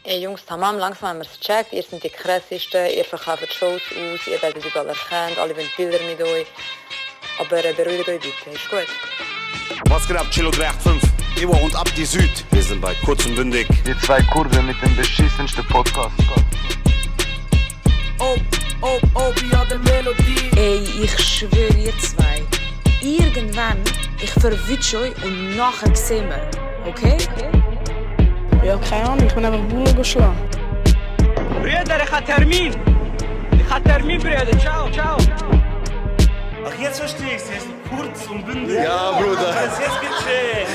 Ey Jungs, tamam, langsam haben wir es gecheckt. Ihr seid die krassesten, ihr verkauft Shows aus, ihr werdet überall erkannt, alle wollen Bilder mit euch. Aber beruhigt euch bitte, ist gut. Was geht ab, Chilo 385? Ivo und Abdi Süd. Wir sind bei Kurz und Bündig. Die zwei Kurden mit dem beschissensten Podcast. ja, der Melodie. Ey, ich schwöre ihr zwei. Irgendwann, ich verwünsche euch und nachher sehen wir. Okay? Ja, keine Ahnung, ich bin einfach Bullen geschlagen. Brüder, ich habe Termin. Brüder. Ciao. Ach, jetzt verstehe ich es. Es ist kurz und bündig. Ja, Bruder. Was ist jetzt geschehen?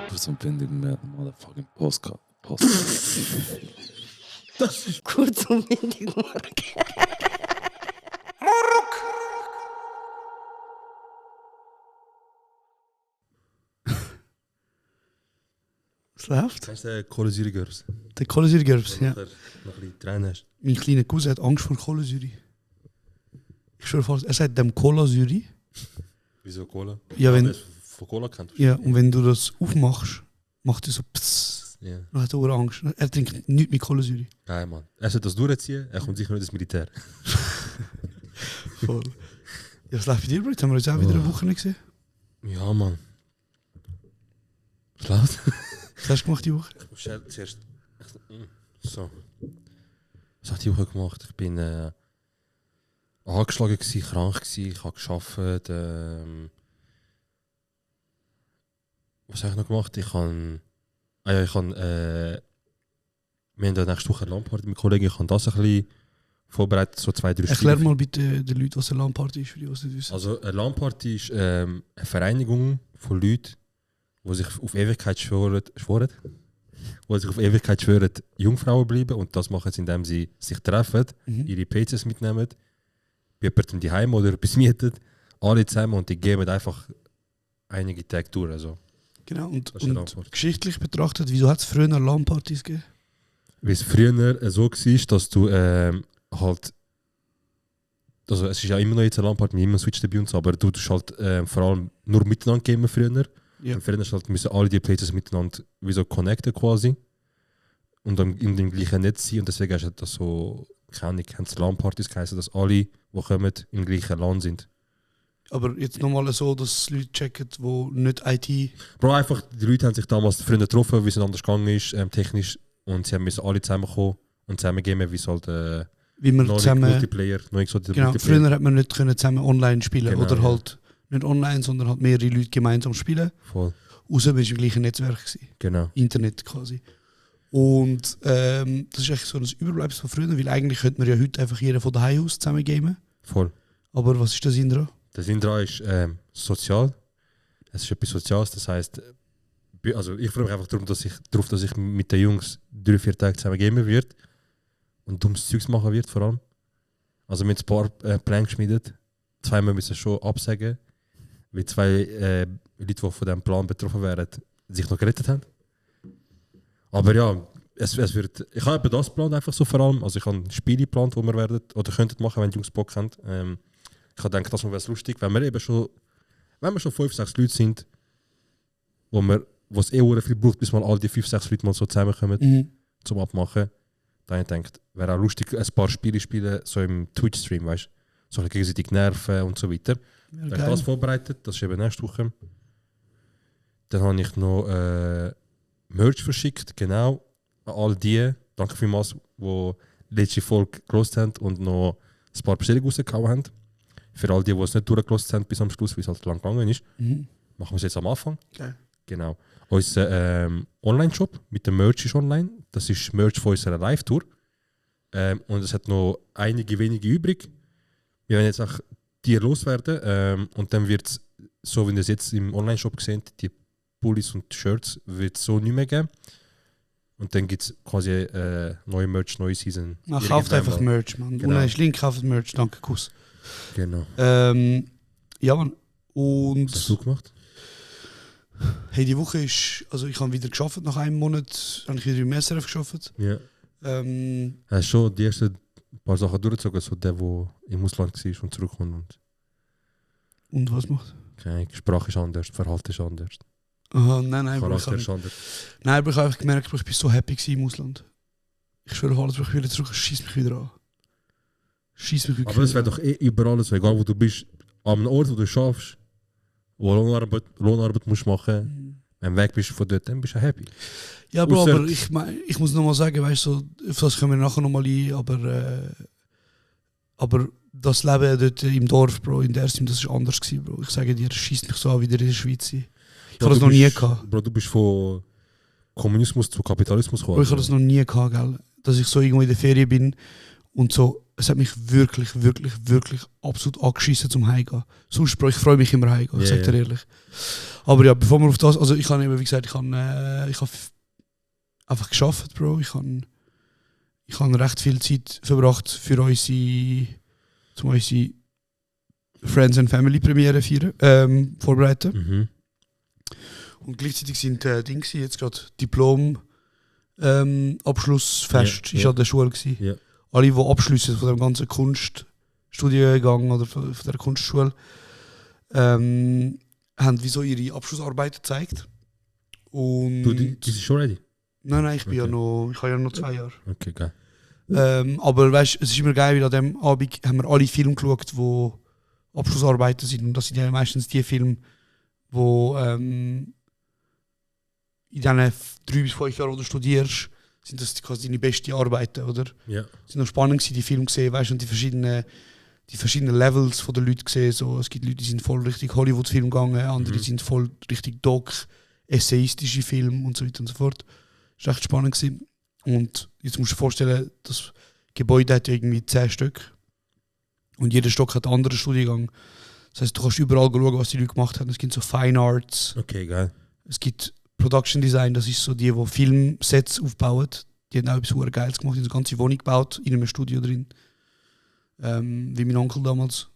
Kurz und bündig mit motherfucking Postcard. Das ist kurz und windig, Mark. Was läuft? Kennst du den Kohlensäure-Gürbs? Der Kohlensäure-Gürbs, ja. Noch ein bisschen Tränen hast. Mein kleiner Cousin hat Angst vor Kohlensäure. Ich schwöre fast, er sagt dem Cola-Säure. Wieso Cola? Ja, wenn, das von Cola kennt. ja, und wenn du das aufmachst, macht er so psst. Ja. Dann hat er Angst. Er trinkt nichts mit Kohlensäure. Geil, Mann. Er sollte das durchziehen, er kommt sicher nicht ins Militär. Voll. Ja, was läuft bei dir, Bro? Jetzt haben wir uns auch wieder eine Woche nicht gesehen. Ja, Mann. Was läuft? Was hast du gemacht die Woche? Ich muss zuerst... So. Was habe ich die Woche gemacht? Ich bin angeschlagen gewesen, krank gewesen, ich habe gearbeitet. Was habe ich noch gemacht? Wir haben nächste Woche eine LAN-Party mit Kollegen. Ich habe das ein bisschen vorbereitet, so 2-3 Erklär mal bitte den Leuten, was eine LAN-Party ist, für die, was nicht wissen. Also eine LAN-Party ist eine Vereinigung von Leuten, die sich auf Ewigkeit schwören, Jungfrauen bleiben, und das machen sie, indem sie sich treffen, ihre PCs mitnehmen, bei jemandem die Heim oder etwas mieten, alle zusammen, und die geben einfach einige Tage durch. Also, Genau, und das ist eine LAN-Party. geschichtlich betrachtet, wieso hat es früher LAN-Partys gegeben? Weil es früher so war, dass du halt, also es ist ja immer noch jetzt eine LAN-Party, immer Switch dabei und so, aber du tust halt vor allem nur miteinander gamen früher. Ja. Und früher halt müssen alle die Places miteinander wie so connecten quasi und dann in dem gleichen Netz sein, und deswegen ist das so, keine Ahnung, haben es LAN-Partys geheißen, dass alle, die kommen, im gleichen LAN sind. Aber jetzt nochmal so, dass Leute checken, die nicht IT... Bro, einfach, die Leute haben sich damals früher getroffen, wie es anders gegangen ist, technisch, und sie müssen alle zusammenkommen und zusammen gehen, wie es halt Wie man zusammen... Multiplayer, Genau, früher hat man nicht können zusammen online spielen, Genau, oder ja. halt nicht online, sondern halt mehrere Leute gemeinsam spielen. Voll, Außer man war im gleichen Netzwerk gewesen. genau. Internet quasi. Und das ist eigentlich so ein Überbleibsel von früher, weil eigentlich könnte man ja heute einfach jeder von daheim aus zusammen gamen. Voll. Aber was ist der Sinn daran? Der Sinn daran ist sozial. Es ist etwas Soziales, das heisst, also ich freue mich einfach darauf, dass ich mit den Jungs 3-4 Tage zusammen gamen wird und dummes Zeugs machen wird vor allem. Also mit ein paar Pläne geschmiedet. Zweimal müssen schon absagen, weil 2 Leute, die von diesem Plan betroffen wären, sich noch gerettet haben. Aber ja, es wird, ich habe eben das geplant einfach so vor allem. Also ich habe Spiele geplant, die wir werden oder könnten machen, wenn die Jungs Bock haben. Ich habe gedacht, das wäre lustig, wenn wir schon 5-6 Leute sind, wo es viel braucht, bis mal all die 5-6 Leute mal so zusammenkommen zum Abmachen. Dann habe ich gedacht, wäre auch lustig, ein paar Spiele spielen, so im Twitch-Stream, weißt du? So ein bisschen gegenseitig nerven und so weiter. Dann habe ich das vorbereitet, das ist eben nächste Woche. Dann habe ich noch Merch verschickt, genau, an all die. Danke vielmals, die letzte Folge gehört haben und noch ein paar Bestellungen rausgehauen haben. Für all die es nicht durchgehört haben bis am Schluss, wie es halt lang gegangen ist, machen wir es jetzt am Anfang. Okay. Genau. Unser Online-Shop mit dem Merch ist online. Das ist Merch von unserer Live-Tour. Und es hat noch einige wenige übrig. Wir werden jetzt auch die loswerden. Und dann wird es, so wie ihr es jetzt im Online-Shop seht, die Pullis und Shirts wird es so nicht mehr geben. Und dann gibt es quasi neue Merch, neue Season. Man kauft einfach Merch, man. Genau. Unten ist Link, kauft Merch, danke, Kuss. Genau. Ja, man. Und... Was hast du gemacht? Hey, die Woche ist... Also ich habe wieder gearbeitet, nach einem Monat habe ich wieder im SRF gearbeitet. Ja. Hast du schon die ersten paar Sachen durchgezogen, so der im Ausland war und zurückkommt? Und was macht? Okay, die Sprache ist anders, das Verhalten ist anders. Aha, nein, aber Charakter ist anders. Nein, aber ich habe einfach gemerkt, ich bin so happy gewesen im Ausland. Ich schwöre, alles, ich will zurück, schieß mich wieder an. Schieß mich wirklich Aber es wäre wieder doch überall so, egal wo du bist, an einem Ort, wo du schaffst, wo Lohnarbeit musst machen, wenn du weg bist von dort, dann bist du happy. Ja, Bro, Ausser- aber ich muss nochmal sagen, weißt du, so, auf das können wir nachher nochmal ein, aber das Leben dort im Dorf, Bro, in der Sim, das war anders gewesen, Bro. Ich sage dir, das schießt mich so an, wieder in der Schweiz sein. Ich habe das noch nie gehabt. Bro, du bist von Kommunismus zu Kapitalismus gekommen. Bro, ich habe das noch nie gehabt, gell? Dass ich so irgendwo in der Ferien bin und so, es hat mich wirklich absolut angeschissen zum Heimgehen. Sonst, Bro, ich freue mich immer heimgehen, ich sag dir ehrlich. Aber ja, bevor wir auf das, also ich habe eben, wie gesagt, ich habe einfach geschafft, Bro. Ich habe recht viel Zeit verbracht für unsere Friends and Family Premiere vorbereiten. Mhm. Und gleichzeitig sind Dinge jetzt gerade Diplom Abschlussfest ist an der Schule gewesen. Ja. Alle, die abschließen von dem ganzen Kunststudiengang oder von der Kunstschule, haben wie so ihre Abschlussarbeit gezeigt. Und Du, die ist schon ready? nein, ich bin Okay. ich habe ja noch 2 Jahre. Okay, geil. Aber weißt, es ist immer geil, weil an dem Abend haben wir alle Filme geschaut, die Abschlussarbeiten sind. Und das sind ja meistens die Filme, die in diesen 3 bis 5 Jahren, wo du studierst, sind das quasi deine besten Arbeiten, oder? Ja. Es sind noch spannend gewesen, die Filme gesehen, weißt und die verschiedenen Levels von der Leute gesehen. So, es gibt Leute, die sind voll richtig Hollywood-Film gegangen, andere sind voll richtig essayistische Filme und so weiter und so fort. Das war echt spannend gewesen. Und jetzt musst du dir vorstellen, das Gebäude hat irgendwie 10 Stück. Und jeder Stock hat einen anderen Studiengang. Das heisst, du kannst überall schauen, was die Leute gemacht haben. Es gibt so Fine Arts, Okay, geil. es gibt Production Design, das ist so die Filmsets aufbauen. Die haben auch etwas sehr Geiles gemacht, die haben eine ganze Wohnung gebaut, in einem Studio drin. Wie mein Onkel damals.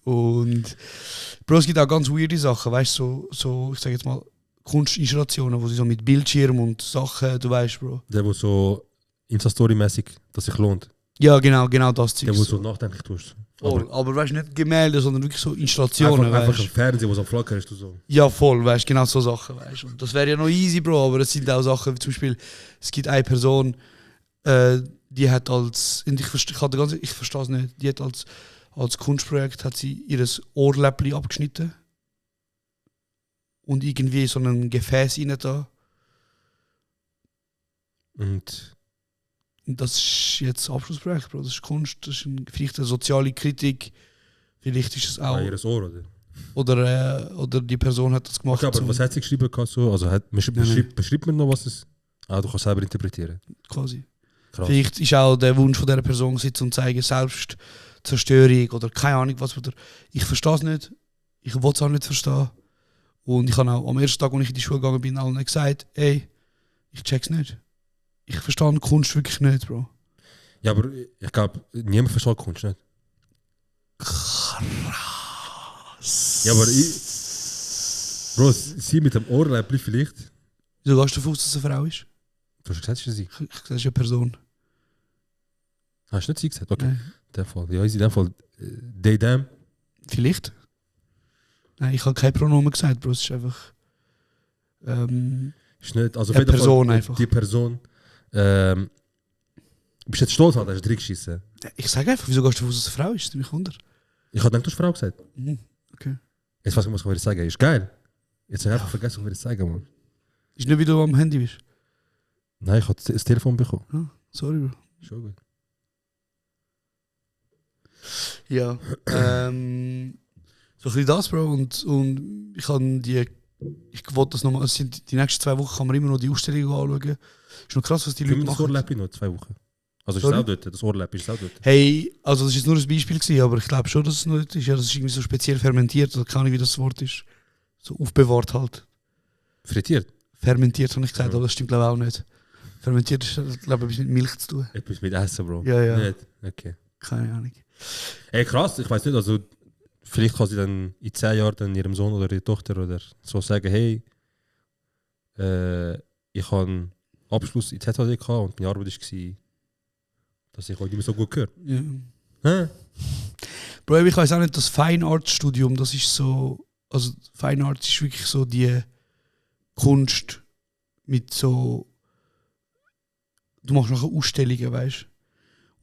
Und Bro, es gibt auch ganz weirde Sachen, weißt du, so, ich sag jetzt mal, Kunstinstallationen, wo sie so mit Bildschirm und Sachen, du weißt, Bro. Der, wo so Insta-Story-mäßig, das sich lohnt. Ja, genau das Zeug. Der, wo so nachdenklich tust. Voll, aber weißt du, nicht Gemälde, sondern wirklich so Installationen, einfach weißt im Fernsehen, wo so am Flackern ist, du so. Ja, voll, weißt genau so Sachen, weißt und das wäre ja noch easy, Bro, aber es sind auch Sachen, wie zum Beispiel, es gibt eine Person, die hat als, und ich verstehe es nicht, die hat als Kunstprojekt hat sie ihr Ohrläppli abgeschnitten und irgendwie so ein Gefäß rein da. Und Das ist jetzt Abschlussprojekt, Bro. Das ist Kunst, das ist vielleicht eine soziale Kritik. Vielleicht ist es auch. ihr Ohr, oder? Oder die Person hat das gemacht. Okay, aber was hat sie geschrieben? So? Also beschreibt man noch, was es. Ah, du kannst selber interpretieren. Quasi. Krass. Vielleicht ist auch der Wunsch von dieser Person zu zeigen, Selbstzerstörung oder keine Ahnung was. Oder ich verstehe es nicht. Ich will es auch nicht verstehen. Und ich habe auch am ersten Tag, als ich in die Schule gegangen bin, allen gesagt, ey, ich check's nicht. Ich verstehe Kunst wirklich nicht, Bro. Ja, aber ich glaube, niemand versteht Kunst nicht. Krass. Ja, aber Bro, sie mit dem Ohrläppli vielleicht. Wieso gehst du davon aus, dass es eine Frau ist? Du hast gesagt, es ist sie. Ich gesagt, es ist eine Person. Hast du nicht sie gesagt? Okay. Nein. In dem Fall. Ja, in dem Fall. They, them. Vielleicht. Nein, ich habe kein Pronomen gesagt, Bro. Es ist einfach. Ist nicht, also auf Eine jeden Person Fall, einfach. Die Person. Bist du jetzt stolz, dass du drin geschissen? Ich sage einfach, wieso gehst du davon aus, dass es eine Frau ist? Das ist mich wunder. Ich habe gedacht, du hast Frau gesagt. Okay. Jetzt weiß ich, was ich wieder sagen. Ist geil. Jetzt habe ich einfach vergessen, was ich wieder sagen, Mann. Ist nicht, wie du am Handy bist. Nein, ich habe das Telefon bekommen. Ah, sorry, Bro. Schon gut. Ja. So ein bisschen das, Bro. Und ich kann ich wollte das nochmal. Die nächsten 2 Wochen kann man immer noch die Ausstellung anschauen. Ist noch krass, was die Leute Können wir das machen. Ohrläppli noch 2 Wochen? Also ist Sorry? es auch dort? Das Ohrläppli ist auch dort? Hey, also das ist nur ein Beispiel gewesen, aber ich glaube schon, dass es noch nicht ist. Ja, das ist irgendwie so speziell fermentiert. Oder keine Ahnung, wie das Wort ist. So aufbewahrt halt. Frittiert? Fermentiert habe ich gesagt, Ja. aber das stimmt glaube ich auch nicht. Fermentiert ist, glaube ich, etwas mit Milch zu tun. Etwas mit Essen, Bro. Ja, ja. Nicht? Okay. Keine Ahnung. Hey, krass, ich weiß nicht, also vielleicht kann sie dann in 10 Jahren dann ihrem Sohn oder ihrer Tochter oder so sagen, hey, ich habe einen Abschluss in ZHD gehabt und meine Arbeit war, dass ich heute nicht mehr so gut gehört. Ja. Hä? Bro, ich weiß auch nicht, das Fine Art Studium, das ist so, also Fine Art ist wirklich so die Kunst mit so du machst nachher Ausstellungen, weißt du.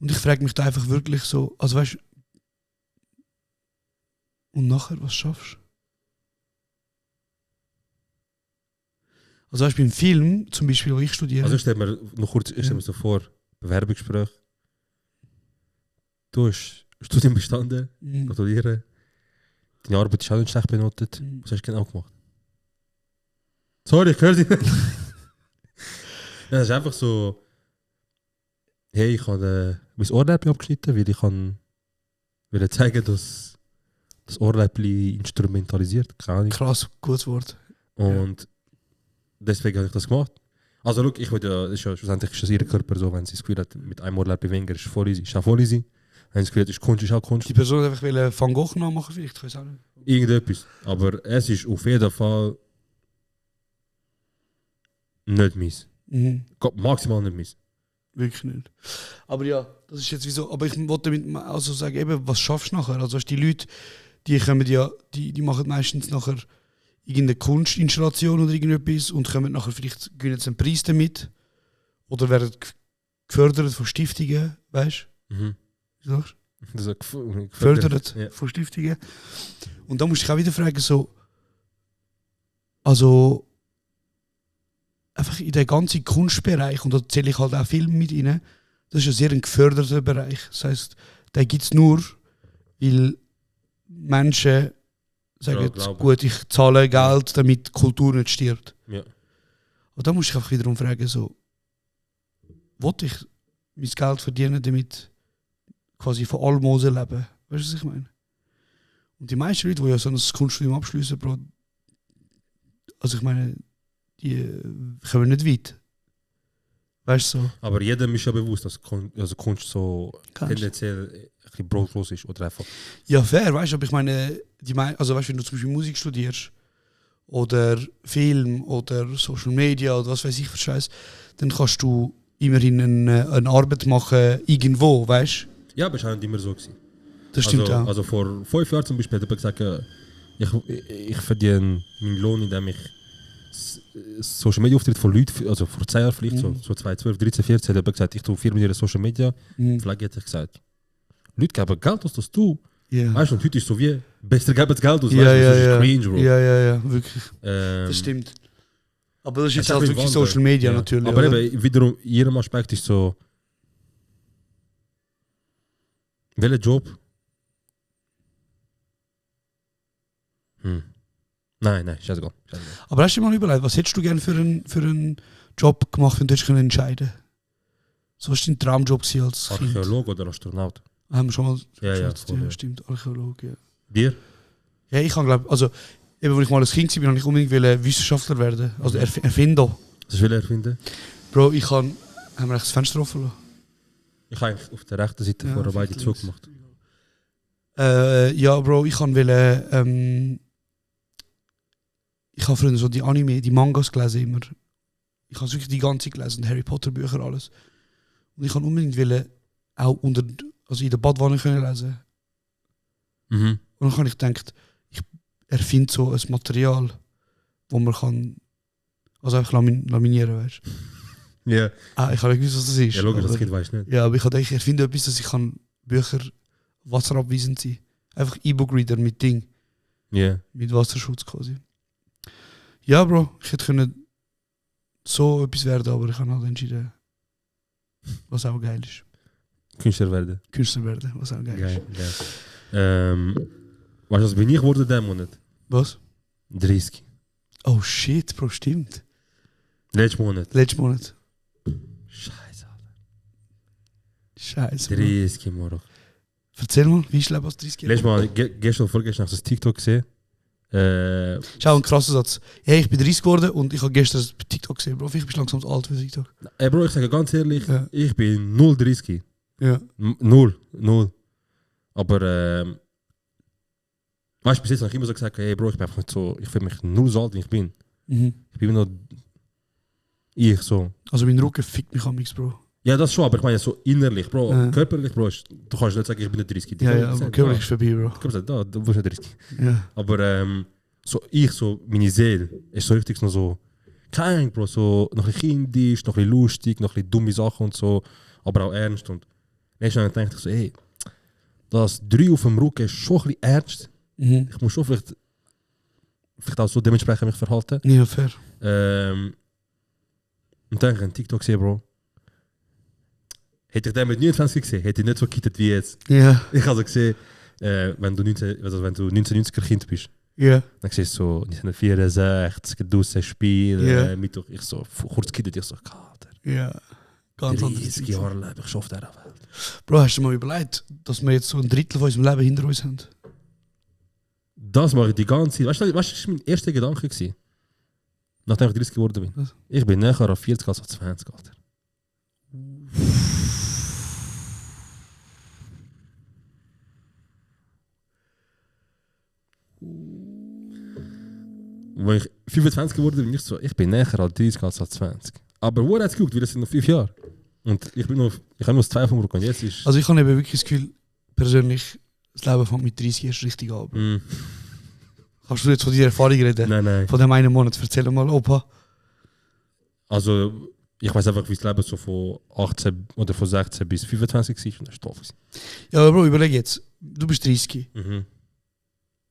Und ich frage mich da einfach wirklich so, also weißt du, und nachher, was schaffst du? Also weißt du, beim Film, zum Beispiel, wo ich studiere. Also stell mir noch kurz stell mir so vor, Bewerbungsgespräch. Du hast Studium bestanden, gratuliere. Deine Arbeit ist auch nicht schlecht benotet. Was hast du genau gemacht? Sorry, ich höre dich nicht. Das ist einfach so, hey, ich habe mein Ohrläppchen abgeschnitten, weil ich will zeigen, dass das Ohrläppchen instrumentalisiert. Keine Ahnung. Krass, gutes Wort. Und deswegen habe ich das gemacht. Also schau, ich will ja, das ist ja schlussendlich ist das ihr Körper so, wenn sie das Gefühl hat, mit einem Ohrläppchen weniger ist voll easy, ist auch voll easy. Wenn sie das Gefühl hat, ist Kunst, ist auch Kunst. Die Person einfach Van Gogh nachmachen vielleicht, ich weiß auch nicht. Irgendetwas. Aber es ist auf jeden Fall nicht mies. Maximal nicht mies. Wirklich nicht. Aber ja, das ist jetzt wieso. Aber ich wollte damit also sagen, eben, was schaffst du nachher? Also die Leute, die kommen ja, die machen meistens nachher irgendeine Kunstinstallation oder irgendetwas und kommen nachher vielleicht gewinnen sie einen Preis damit. Oder werden gefördert von Stiftungen, weißt du? Wie sagst du? Also Gefördert von Stiftungen. Und da musst du dich auch wieder fragen, so, also einfach in den ganzen Kunstbereich, und da zähle ich halt auch Film mit rein, das ist ja sehr ein geförderter Bereich. Das heisst, den gibt es nur, weil Menschen sagen, gut, ich zahle Geld, damit die Kultur nicht stirbt. Ja. Und da muss ich einfach wiederum fragen, so, will ich mein Geld verdienen, damit quasi von Almosen leben? Weißt du, was ich meine? Und die meisten Leute, die ja so ein Kunststudium abschließen, Bro, also ich meine, die kommen nicht weit. Weißt du so? Aber jedem ist ja bewusst, dass Kunst so tendenziell ein bisschen brotlos ist oder einfach. Ja, fair, weißt du, aber ich meine, also weißt du, wenn du zum Beispiel Musik studierst oder Film oder Social Media oder was weiß ich für Scheiß, dann kannst du immerhin eine Arbeit machen irgendwo, weißt du? Ja, aber es war nicht immer so gewesen. Das stimmt auch. Also vor 5 Jahren zum Beispiel hat jemand gesagt, ich verdiene meinen Lohn, indem ich Social Media Auftritt von Leuten, also vor 10 Jahren vielleicht, so 2012, 13, 14, hat jemand gesagt, ich tue 4 Millionen Social Media. Vielleicht hat er gesagt, Leute geben Geld aus, das du. Yeah. Weißt du, und heute ist so wie, besser geben das Geld aus, Ja, weißt du, das ja, ist cringe, Bro. Ja, wirklich. Das stimmt. Aber das ist jetzt halt wirklich Social Media natürlich. Aber oder? eben, wiederum, in jedem Aspekt ist so, welcher Job? Nein, scheißegal. Aber hast du dir mal überlegt, was hättest du gerne für einen Job gemacht, wenn du hättest entscheiden können? So war dein Traumjob als Kind? Archäolog oder Astronaut? Haben wir schon mal geschätzt, ja, stimmt, Archäolog, ja. Dir? Ja, ich kann glaube, also eben, als ich mal als Kind war, wollte ich unbedingt Wissenschaftler werden, also Erfinder. Was will er erfinden? Bro, haben wir echt das Fenster offen lassen? Ich habe eigentlich auf der rechten Seite vor beide zugemacht. Ja, Bro, ich wollte, ich habe früher so die Anime, die Mangas gelesen immer. Ich habe wirklich die ganze Zeit gelesen, Harry Potter Bücher, alles. Und ich kann unbedingt auch also in der Badwanne können lesen. Und dann habe ich gedacht, ich erfinde so ein Material, wo man kann, also einfach laminieren, weißt du. Ja. Ich habe nicht gewusst, was das ist. Ja, logisch, das Kind weiß nicht. Ja, aber ich habe gedacht, ich erfinde etwas, dass ich kann Bücher wasserabweisend sein. Einfach E-Book-Reader mit Ding. Ja. Mit Wasserschutz quasi. Ja, Bro, ich hätte können so etwas werden, aber ich habe halt entschieden, was auch geil ist. Künstler werden, was auch geil ist. Weißt du, was bin ich geworden diesen Monat? Was? 30. Oh shit, Bro, stimmt. Letzten Monat. Scheiße, Alter. Scheiße. 30 Morgen. Erzähl mal, wie ist Leben als 30 Letztes Mal, gestern oder vorgestern, habe ich das TikTok gesehen. Schau, ein krasser Satz. Hey, ich bin 30 geworden und ich habe gestern das TikTok gesehen, Bro. Ich bin langsam zu alt für TikTok. Bro, ich sage ganz ehrlich, ich bin 0,30. Ja. 0. Aber, weißt du, bis jetzt habe ich immer so gesagt, hey Bro, ich bin einfach nicht so, ich fühle mich null so alt, wie ich bin. Ich bin immer noch ich so. Also mein Rücken fickt mich am X, Bro. Ja, das schon, aber ich meine so innerlich, Bro. Körperlich, Bro, du kannst nicht sagen, ich bin nicht 30. Ja, aber körperlich ist vorbei, Bro. Ich kann sagen, du bist nicht 30. Ja. Aber so meine Seele ist so richtig noch so, keine Ahnung, Bro, so noch ein bisschen kindisch, noch ein bisschen lustig, noch ein bisschen dumme Sachen und so, aber auch ernst. Und dann dachte ich so, ey, das 3 auf dem Rücken ist schon ein bisschen ernst. Ich muss schon vielleicht auch so dementsprechend mich verhalten. Ja, fair. Und dann habe ich einen TikTok gesehen, Bro. Hätte ich den mit 29 gesehen, hätte ich nicht so gekittet wie jetzt. Ja. Ich habe also gesehen, wenn du 1990er Kind bist, Ja. dann siehst du so 1964, draussen Spiel, Ja. Mittwoch, ich so, kurz gekittet, ich so, Kater. Ja. Ganz anders. 30 Jahre lebe ich schon auf dieser Welt. Bro, hast du dir mal überlegt, dass wir jetzt so ein Drittel von unserem Leben hinter uns haben? Das mache ich die ganze Zeit. Weißt du, das war mein erster Gedanke gewesen, nachdem ich 30 geworden bin. Was? Ich bin näher an 40 als an 20, Alter. Als ich 25 geworden bin, ich bin näher an 30 als an 20. Aber wo hat es geguckt, weil das sind noch 5 Jahre. Und ich habe nur das 2 vom Rücken. Jetzt ist... Also ich habe eben wirklich das Gefühl, persönlich, das Leben fängt mit 30 erst richtig an. Kannst du jetzt von deiner Erfahrung reden? Nein. Von dem einen Monat? Erzähl mal, Opa. Also, ich weiß einfach, wie das Leben so von 18 oder von 16 bis 25 war. Und das war doof. Ja, aber Bro, überleg jetzt. Du bist 30.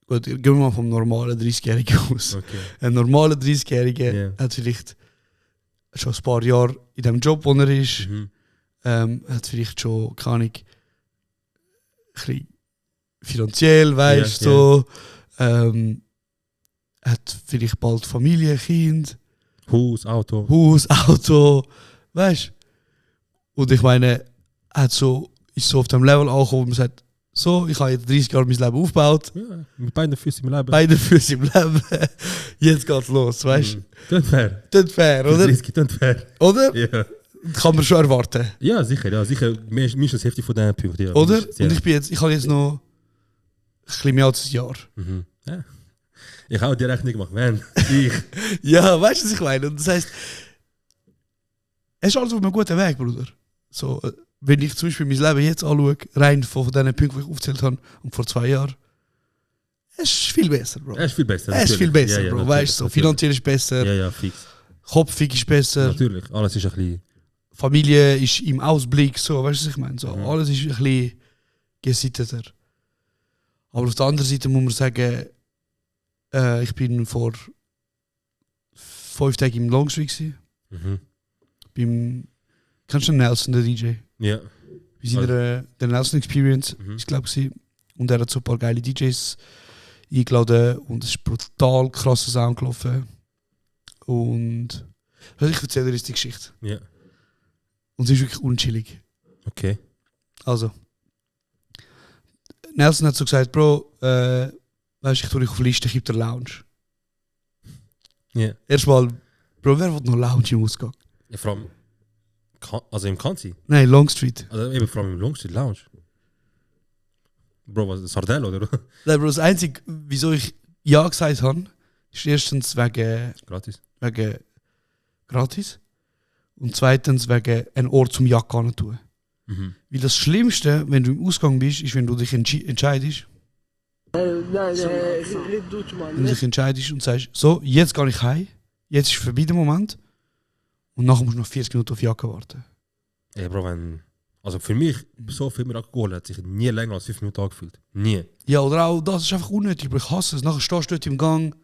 Gut, gehen wir mal vom normalen 30-Jährigen aus. Okay. Ein normaler 30-Jähriger hat vielleicht schon ein paar Jahre in dem Job, wo er ist. Hat vielleicht schon, keine Ahnung, ein bisschen finanziell, weißt du, so. Hat vielleicht bald Familie, Kind. Haus, Auto, weißt du? Und ich meine, ist so auf dem Level angekommen, wo man sagt, so, ich habe jetzt 30 Jahre mein Leben aufgebaut. Ja, mit beiden Füßen im Leben. Beide Füße im Leben. Jetzt geht's los, weißt du? Das fair. Das fair, oder? 30 das fair. Oder? Ja. Kann man schon erwarten. Ja, sicher. Mindestens Hälfte von diesen Punkten. Ja. Oder? Ja. Und ich habe jetzt noch ein bisschen mehr als ein Jahr. Ja. Ich habe die Rechnung gemacht, man. Ich. Ja, weißt du, was ich meine? Und das heisst, es ist alles auf einem guten Weg, Bruder. So, wenn ich zum Beispiel mein Leben jetzt anschaue, rein von diesen Punkten, die ich aufgezählt habe, und vor 2 Jahren, es ist viel besser, Bro. Es ist viel besser. Es ist viel besser, ja, Bro. Weißt du, so, finanziell ist besser, Ja, fix. kopfig ist besser, Natürlich, alles ist ein bisschen... Familie ist im Ausblick, so, weißt du, was ich meine? So, alles ist ein bisschen gesitteter. Aber auf der anderen Seite muss man sagen, ich bin vor 5 Tagen im Longstreet gewesen. Kennst du Nelson, der DJ? Ja. Wir sind der Nelson Experience, ich glaube sie. Und er hat so ein paar geile DJs eingeladen und es ist brutal krasser Sound gelaufen. Und ich erzähle dir jetzt die Geschichte. Ja. Und sie ist wirklich unchillig. Okay. Also, Nelson hat so gesagt, Bro, weißt du, ich tue dich auf Liste, ich gebe dir Lounge. Ja. Erstmal, Bro, wer will noch Lounge im Ausgang? Ja, vor allem... Also im Kanzi? Nein, Longstreet. Also eben vor allem im Longstreet Lounge. Bro, was, Sardelle, oder? Nein, Bro, das Einzige, wieso ich Ja gesagt habe, ist erstens wegen gratis. Und zweitens wegen einem Ort zum Jacke tun. Weil das Schlimmste, wenn du im Ausgang bist, ist, wenn du dich entscheidest. Wenn du dich entscheidest und sagst, so, jetzt gehe ich heim, jetzt ist vorbei der Moment. Und nachher musst du noch 40 Minuten auf die Jacke warten. Ja, Bro, also für mich, so viel mehr Alkohol hat sich nie länger als 5 Minuten angefühlt. Nie. Ja, oder auch, das ist einfach unnötig, aber ich hasse es. Nachher stehst du dort im Gang.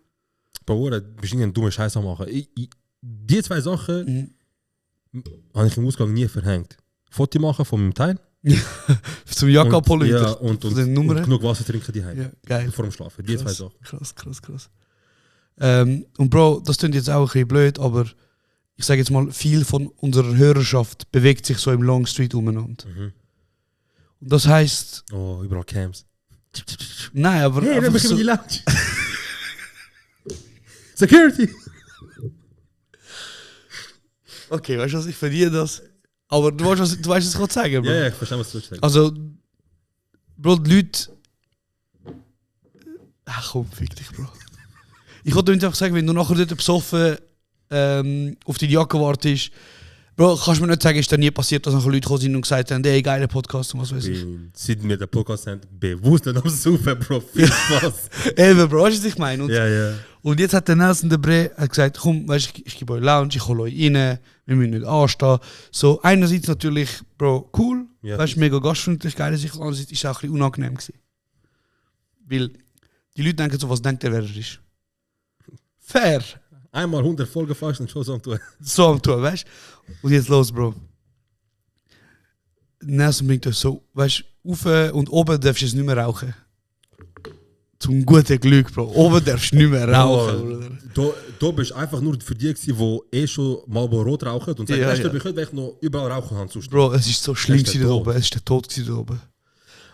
Bro, du bist einen dummen Scheiß am machen. Die 2 Sachen habe ich im Ausgang nie verhängt. Foto machen von meinem Teil. Zum Jacke abholen. Ja, und genug Wasser trinken die Ja, geil. vor dem Schlafen. Die 2 Sachen. Krass. Und Bro, das klingt jetzt auch ein bisschen blöd, aber ich sage jetzt mal, viel von unserer Hörerschaft bewegt sich so im Longstreet umeinander. Und das heisst... Oh, überall Camps. Nein, aber... Hey, einfach dann so, die Lounge. Security! Okay, weißt du was, ich verdiene das. Aber du weißt, was ich gerade sagen, Bro. Ja, ich verstehe, was du sagst. Also, Bro, die Leute... Ach komm, fick dich, Bro. Ich wollte einfach sagen, wenn du nachher dort besoffen auf die Jacke wartest, Bro, kannst du mir nicht sagen, ist da nie passiert, dass nachher Leute gekommen sind und gesagt haben, ey, geiler Podcast und was weiß ich. Seit wir den Podcast haben, bewusst nicht am Saufen, Bro. Viel Spaß. Eben, Bro, weißt du, was ich meine? Und, Ja. Und jetzt hat der Nelson Debré gesagt, komm, weißt, ich gebe euch Lounge, ich hole euch rein, wir müssen nicht anstehen. So, einerseits natürlich, Bro, cool, Ja. weißt, mega gastfreundlich, geil, andererseits ist es auch ein bisschen unangenehm gewesen. Weil die Leute denken so, was denkt der, wer er ist. Fair. Einmal 100 Folgen fast und schon so am Tun. So am Tun, weißt du? Und jetzt los, Bro. Nelson bringt euch so, weißt du, rauf und oben darfst du es nicht mehr rauchen. Zum guten Glück, Bro. Oben darfst du nicht mehr rauchen, Bruder. Du bist einfach nur für die, die schon Marlboro Rot rauchen und sagen, Ja, weißt du, ja. ich könnte noch überall rauchen haben. Sonst. Bro, es ist so schlimm Das ist der da Tod. oben. Es ist der Tod da oben.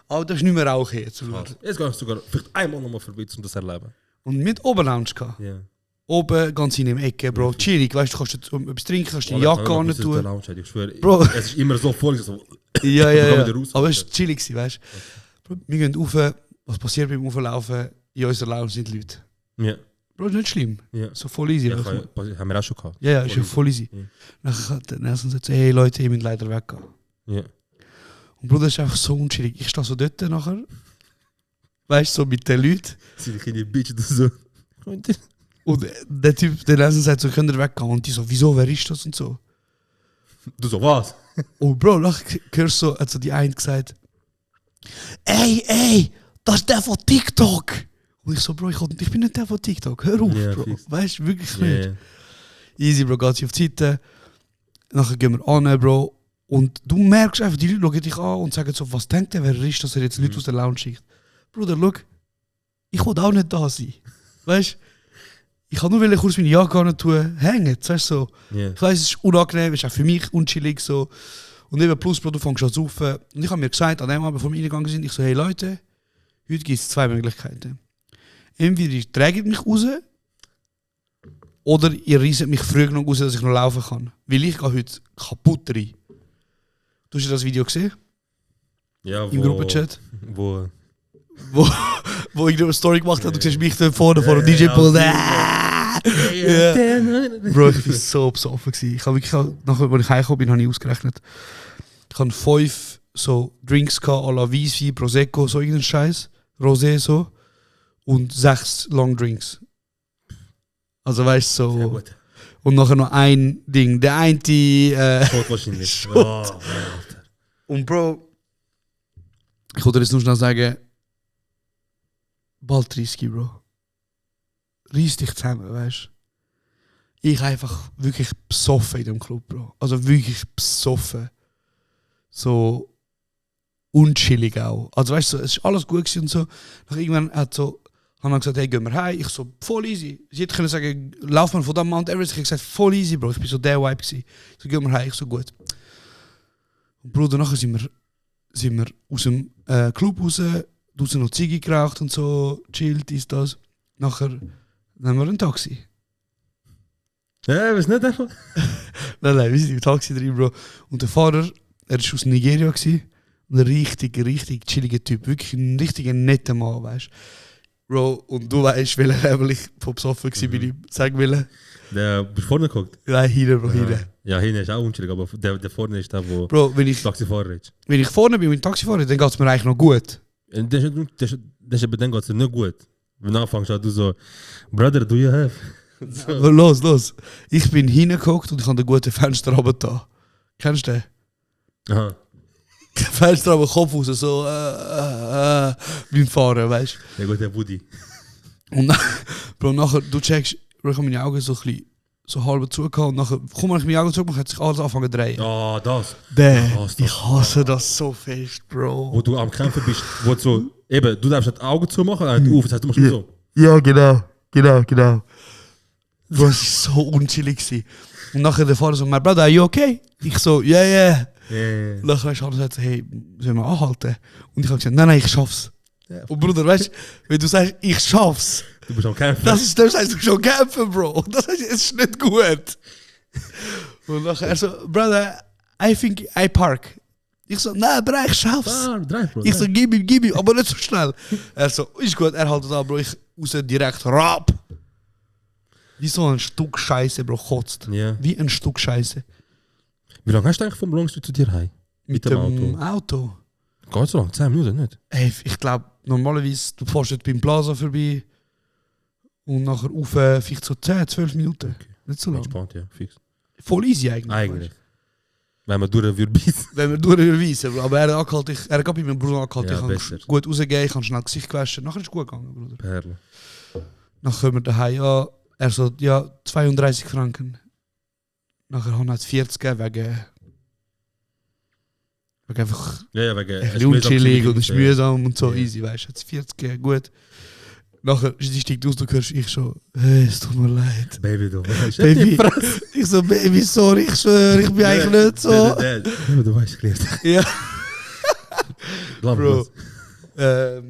Aber du darfst nicht mehr rauchen jetzt, Bruder. Jetzt gehe ich sogar vielleicht einmal nochmal vorbei, um das zu erleben. Und mit oben Lounge gehabt. Ja. Oben ganz in der Ecke, Bro. Chillig, weißt du, kannst jetzt etwas trinken, kannst die Jacke an tun. tun. Ich schwöre, Bro. es ist immer so voll. So, Ja, Ich komm ja. wieder raus. Aber es war chillig, weißt du. Wir gehen rauf. Was passiert beim Auflaufen? In unserer Lounge sind Leute. ja. Bro, ist nicht schlimm. Ja. So voll easy. Ja, weißt du. haben wir auch schon gehabt. Ja, ist ja voll easy. Ja. Nachher hat der Nelson gesagt, hey Leute, ihr müsst leider weggehen. Ja. Und Bruder, das ist einfach so unchillig. Ich stehe so dort nachher. Weißt du, so mit den Leuten. Sie die kleine Bitch so. Und der Typ, der Nelson sagt so, könnt ihr weggehen? Und die so, wieso, wer ist das und so. Du so, was? Und Bro, nachher hörst du so, hat so die eine gesagt, ey, das ist der von TikTok. Und ich so, Bro, ich bin nicht der von TikTok. Hör auf, Ja, Bro. fix. Weißt du, wirklich Ja, nicht. ja. Easy, Bro, geht sie auf die Seite. Nachher gehen wir an, Bro. Und du merkst einfach, die Leute schauen dich an und sagen so, was denkt der, wer er ist, dass er jetzt Leute aus der Lounge schickt. Bruder, look, ich wollte auch nicht da sein. Weißt du? Ich kann nur kurz meine Jacke an tun, hängen. Weißt du, so. Ja. Ich weiss, es ist unangenehm, es ist auch für mich unchillig so. Und eben plus, Bro, du fängst an zu saufen. Und ich habe mir gesagt, an dem Abend, bevor wir reingegangen sind, ich so, hey Leute, heute gibt es zwei Möglichkeiten. Entweder ihr trägt mich raus, oder ihr reiset mich früh genug raus, dass ich noch laufen kann. Weil ich gehe heute kaputt rein. Du hast das Video gesehen? Ja, Im Gruppenchat? Wo Wo ich eine Story gemacht habe, du siehst mich da vorne vor dem DJ-Pool. Bro, ich war so besoffen gewesen. Ich habe wirklich, nachher, als ich heimgekommen bin, habe ich ausgerechnet. Ich hatte 5 so Drinks gehabt, à la Weisswein, Prosecco, so irgendein Scheiß, Rosé so. Und 6 Long Drinks. Also weißt du, Sehr so. gut. Und nachher noch ein Ding. Der eine. Tot wahrscheinlich. Shot. Oh, Alter. Und Bro, ich wollte jetzt nur schnell sagen, bald 30, Bro. Reiss dich zusammen, weißt du? Ich einfach wirklich besoffen in dem Club, Bro. Also wirklich besoffen. So unchillig auch. Also weißt du, es ist alles gut gewesen und so. Nach irgendwann haben wir gesagt, hey, gehen wir heim. Ich so, voll easy. Sie hätte können sagen, lauf mal von dem Mount Everest. Ich habe gesagt, voll easy, Bro. Ich bin so der Vibe gewesen. Ich so, gehen wir heim. Ich so, gut. Und Bruder, nachher sind wir aus dem Club raus, draußen noch Ziege geraucht und so, chillt, ist das. Nachher nehmen wir ein Taxi. Ja, was nicht einfach? Nein, wir sind im Taxi drin, Bro. Und der Fahrer, er war aus Nigeria gewesen, und ein richtig chilliger Typ. Wirklich ein richtiger netter Mann, weißt du. Bro, und du weißt, welcher Level ich von besoffen war, bin ich sagen will. Der bist vorne geguckt? Nein, hinten, Bro, hinten. Ja, hinten ist auch unschuldig, aber der vorne ist der, wo Bro, wenn ich Taxifahrer ist. vorne bin mit dem Taxi fahre, dann geht es mir eigentlich noch gut. Und das ist aber dann geht es dir nicht gut. Wenn du anfängst, du so, Brother, do you have? Aber los. Ich bin hingeguckt und ich habe den guten Fenster runter. Kennst du den? Aha. Fenster am Kopf raus, so beim Fahren, weißt du? Der gute Buddy. Und dann, Bro, nachher, du checkst, Bro, ich habe meine Augen so ein bisschen so halb zugehauen und nachher, komm mal, ich meine Augen zugemacht, hat sich alles angefangen zu drehen. Ja, das. Ich hasse das so fest, Bro. Wo du am Kämpfen bist, wo du so, eben, du darfst nicht die Augen zumachen, dann auf, das heißt, du machst nur so. Ja, genau. Bro, es war so unchillig gewesen. Und nachher der Fahrer so, my brother, are you okay? Ich so, yeah. Und dann weißt du, alles sagt, hey, sollen wir anhalten? Und ich habe gesagt, nein, ich schaff's. Und Bruder, weißt du, wenn du sagst, ich schaff's, Du bist am Kämpfen. das heißt du schon kämpfen, Bro. Das heißt, es ist nicht gut. Und nachher er so, brother, I think I park. Ich so, nein, Bro, ich schaff's. Drive, Bro. Ich so, gib ihm, aber nicht so schnell. Er so, ist gut, er haltet an, Bro, ich raus direkt, rap. Wie so ein Stück Scheiße, Bro, kotzt. Ja. Wie ein Stück Scheiße. Wie lange hast du eigentlich vom Longstreet zu dir heim? Mit dem Auto. Geht so lang? 10 Minuten nicht? Ey, ich glaube, normalerweise, du fährst jetzt beim Plaza vorbei Und nachher auf vielleicht so 10, 12 Minuten. Okay. Nicht so lange. Entspannt, ja, fix. Voll easy eigentlich. Eigentlich. Wenn man durch würde beißen. Wenn wir durchweisen. Aber er hat angehalten, er hat bei meinem Bruder angehalten, Ja, ich kann besser. gut rausgehen, ich kann schnell Gesicht gewaschen. Nachher ist es gut gegangen, Bruder. Perle. Nachher kommen wir daheim, ja, er so, ja, 32 Franken. Nachher haben wir 40 gegeben, wegen einfach Ja, wegen... ein bisschen unchillig und es ist ja. mühsam und so Ja. easy, weißt du. Hat 40 gegeben, gut. Nachher sie steigt aus, du hörst ich schon, hey, es tut mir leid. Baby, du weißt. Baby, ich so, Baby, sorry, ich schwöre, ich bin eigentlich nicht so. Du weißt, geklärt. Ja, Glaub Bro. mir.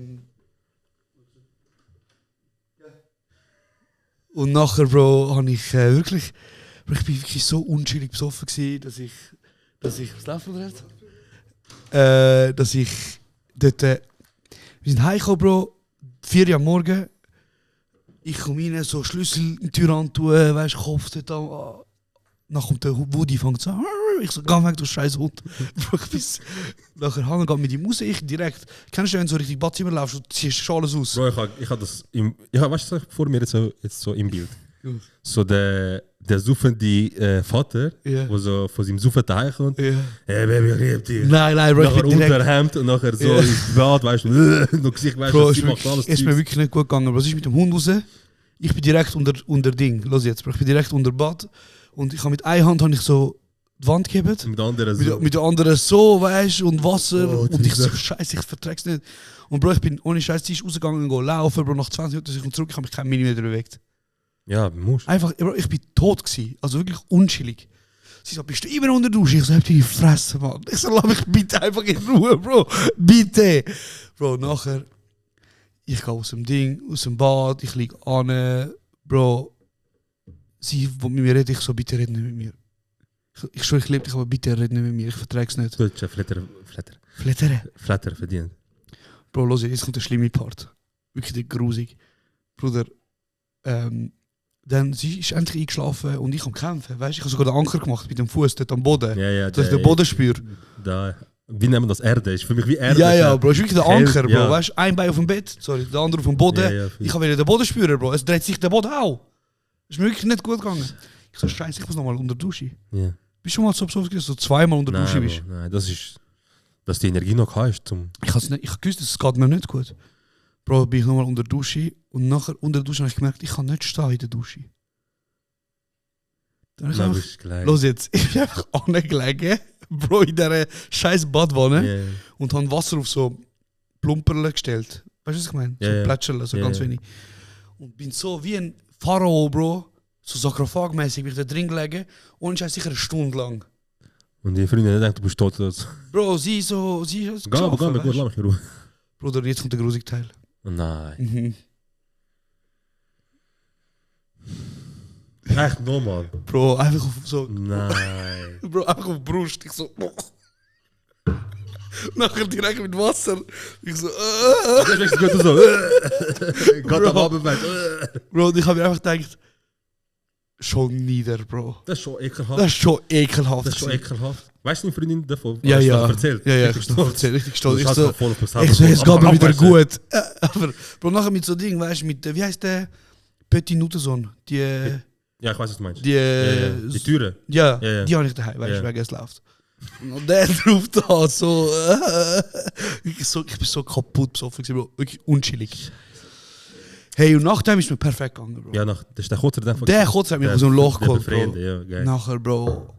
Und nachher, Bro, habe ich wirklich, Bro, ich bin wirklich so unschuldig besoffen gewesen, dass ich, was läuft da jetzt? Dass ich dort, wir sind heimgekommen, Bro, 4 Uhr am Morgen. Ich komme rein, so Schlüssel in die Tür antun, weißt du, Kopf dort an. Dann kommt der Woody, fängt so, ich so, geh weg, du scheiß Hund. Bro, ich bis, nachher hängen, geht mit ihm raus, ich direkt, kennst du, wenn du so richtig Badzimmer laufst, du ziehst schon alles aus. Bro, ich hab das weißt du, vor mir jetzt so im Bild. Ja. So der suffende Vater, Ja. wo so von seinem Suffen daheim kommt. Ja. Hey Baby, ich lieb dich. Nein, Bro, ich Nachher bin direkt... Unterhemd und nachher so Ja. ins Bad, weißt du, noch Gesicht, weißt Bro, du, es sie macht alles ist mir Zeugs. wirklich nicht gut gegangen. Was ist mit dem Hund raus? Ich bin direkt unter Ding. Los jetzt, Bro. Ich bin direkt unter Bad. Und ich habe mit einer Hand ich so die Wand gegeben. Mit der anderen so. Mit der anderen so, weißt du, und Wasser. Oh, und ich so, Jesus. scheiße, ich verträg's nicht. Und Bro, ich bin ohne Scheiß, sie ist rausgegangen und laufen. Bro, nach 20 Minuten ich zurück, ich habe mich keinen Millimeter bewegt. Ja, musst. Einfach, Bro, ich bin tot gewesen. Also wirklich unschillig. Sie so, bist du immer unter der Dusche? Ich so, hab die Fresse, Mann. Ich so, lass mich bitte einfach in Ruhe, Bro. Bitte. Bro, nachher, ich gehe aus dem Ding, aus dem Bad, ich liege an, Bro. Sie, die mit mir redet, ich so, bitte red nicht mit mir. Ich schwöre, ich liebe dich, aber bitte red nicht mit mir, ich verträg's nicht. Du hast Flatter verdient. Bro, los, jetzt kommt der schlimme Part. Wirklich grusig. Bruder, dann sie ist endlich eingeschlafen und ich am kämpfen, weißt du? Ich habe sogar den Anker gemacht mit dem Fuß dort am Boden. Ja, Dass ich den Boden spüre. Da, wie nennen wir das? Erde? Ist für mich wie Erde. Ja, Bro, ist wirklich der Anker, Bro. Ja. Weißt du, ein Bein auf dem Bett, sorry, der andere auf dem Boden. Ja, Ich kann wieder den Boden spüren, Bro. Es dreht sich der Boden auch. Ist mir wirklich nicht gut gegangen. Ich so, scheiße, ich muss nochmal unter die Dusche. Ja. Bist du schon mal so besoffen gewesen, dass du zweimal unter der Dusche Nein, bist? Bro, nein, das ist, dass die Energie noch hast zum... Ich habe gewusst, es geht mir nicht gut. Bro, bin ich nochmal unter der Dusche und nachher unter der Dusche habe ich gemerkt, ich kann nicht stehen in der Dusche. Dann habe ich Nein, einfach, bist gleich. los jetzt, ich bin einfach angelegen, Bro, in dieser scheiß Badwanne Ja, ja. und habe Wasser auf so Plumperle gestellt. Weißt du, was ich meine? Ja, so ja. Plätscherle, so Ja, ganz ja. wenig. Und bin so wie ein Pharao, Bro, so sarkophagmäßig, bin ich da drin gelegen und ich sicher eine Stunde lang. Und die Freundin denkt, du bist tot oder so. Bro, sie ist Geh mir geschlafen, gut, weißt du? lass mich in Ruhe. Bruder, jetzt kommt der grusige Teil. Oh nein. Mhm. Echt nochmal? Bro, einfach auf so... Nein. Bro, einfach auf die Brust. Ich so... Nachher direkt mit Wasser. Ich so... Das ist gut so. Gott am Abendbett. Bro, und ich habe mir einfach gedacht... Schon nieder, Bro. Das ist schon ekelhaft. Das ist schon ekelhaft. Das ist schon ekelhaft. Weißt du die Freundin davon? Ja, Hast du ja. das erzählt? Ja, Richtig ich habe stolz. erzählt, richtig stolz. Du Ich hast so, noch voll auf das es geht mir wieder Abwärts. gut. Aber, Bro, nachher mit so Ding, weißt du, mit, wie heißt der? Petit Nutensohn. Die, Ja, ich weiß, was du meinst. die, Die Türen. ja, Ja, ja. die habe ich daheim, weißt du, Ja. wegen es läuft. Und der drauf da, so, ich bin so kaputt besoffen gewesen, Bro. Wirklich unchillig. Hey, und nachdem ist mir perfekt gegangen, Bro. Ja, das ist der Kotzer dann. Der Kotz hat mich aus dem Loch geholt, Bro. Befreiende, ja, geil. Nachher, Bro,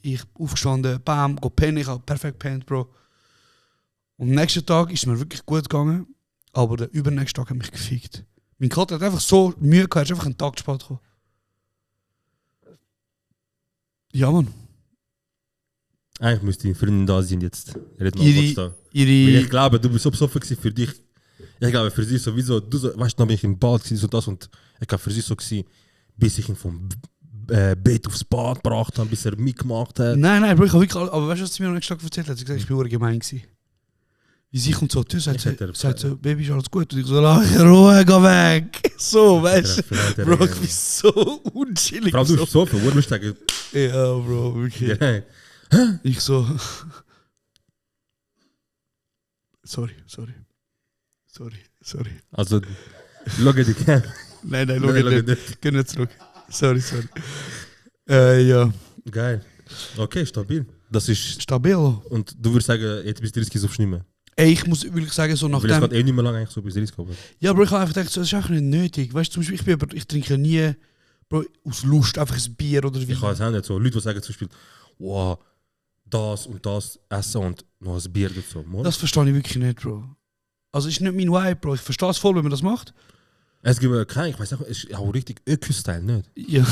ich aufgestanden, bam, go pennen, ich habe perfekt pennt, Bro. Und am nächsten Tag ist es mir wirklich gut gegangen, aber der übernächste Tag hat mich gefickt. Mein Kater hat einfach so Mühe gehabt, er ist einfach einen Tag zu spät gekommen. Ja, Mann. Eigentlich müsste die Freundin da sein jetzt. Red mal kurz da. Weil ich Ihre, glaube, du bist so besoffen gewesen für dich. Ich glaube, für sie sowieso, du so, weißt du, dann bin ich im Bad gewesen, so das und ich glaube, für sie so gewesen, bis ich ihn vom Bett aufs Bad gebracht habe, bis er mitgemacht hat. nein, Bro, ich habe wirklich, aber weißt du, was sie mir am nächsten Tag erzählt hat? Sie hat gesagt, ich bin gemein gewesen. Wie sie kommt so zu, sagt so, Baby, ist alles gut? Und ich so, lass mich in Ruhe, geh weg. So, weißt du? Bro, ich bin so unchillig. Vor allem du bist so viel, wo du sagen, Ja, Bro, wirklich. ja, Ich so. Sorry. also, schau dich an. Nein, Nein, schau nicht. Geh nicht zurück. Sorry. Ja. Geil. Okay, stabil. Das ist... Stabil. Und du würdest sagen, jetzt bis 30 saufst du nicht mehr. Ey, ich muss wirklich sagen, so Weil es nachdem... geht nicht mehr lange eigentlich so bis 30 kommen. Ja, Bro, ich habe einfach gedacht, so, das ist einfach nicht nötig. Weißt du, zum Beispiel, ich trinke nie, Bro, aus Lust einfach ein Bier oder Wein. Ich kann es auch nicht so. Leute, die sagen zum Beispiel, wow, das und das essen und noch ein Bier dazu. Das verstehe ich wirklich nicht, Bro. Also, ist nicht mein Vibe, Bro. Ich verstehe es voll, wenn man das macht. Es gibt keinen, ich weiß nicht, es ist auch richtig Öko-Style, nicht? Ja.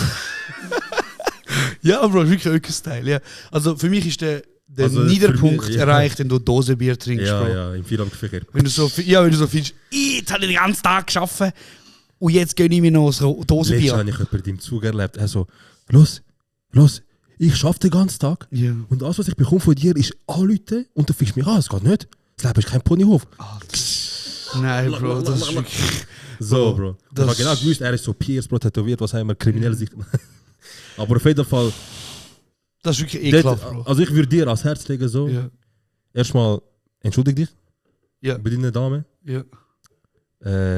Ja, Bro, wirklich Öko-Style, ja. Also, für mich ist der Also, Niederpunkt für mich, ja. erreicht, wenn du Dosenbier trinkst, Ja, Bro. ja, im Feierabendverkehr. Wenn du so findest, jetzt habe ich den ganzen Tag gearbeitet und jetzt gönne ich mir noch so Letztes Dosenbier. habe ich jemanden im Zug erlebt. Er so, los, ich arbeite den ganzen Tag Ja. und alles, was ich bekomme von dir, ist anrufen und du fickst mich an. Es geht nicht. Das Leben ist kein Ponyhof. Nein, Bro, das ist wirklich... So, Bro. Ich Das- habe genau gewusst, er ist so Pierce, Bro, tätowiert, was haben wir, kriminelle Sicht. Aber auf jeden Fall, Das ist wirklich ekelhaft, dort, Bro. also ich würde dir ans Herz legen, so, Ja. erstmal, entschuldige dich Ja. bei deiner Dame. Ja.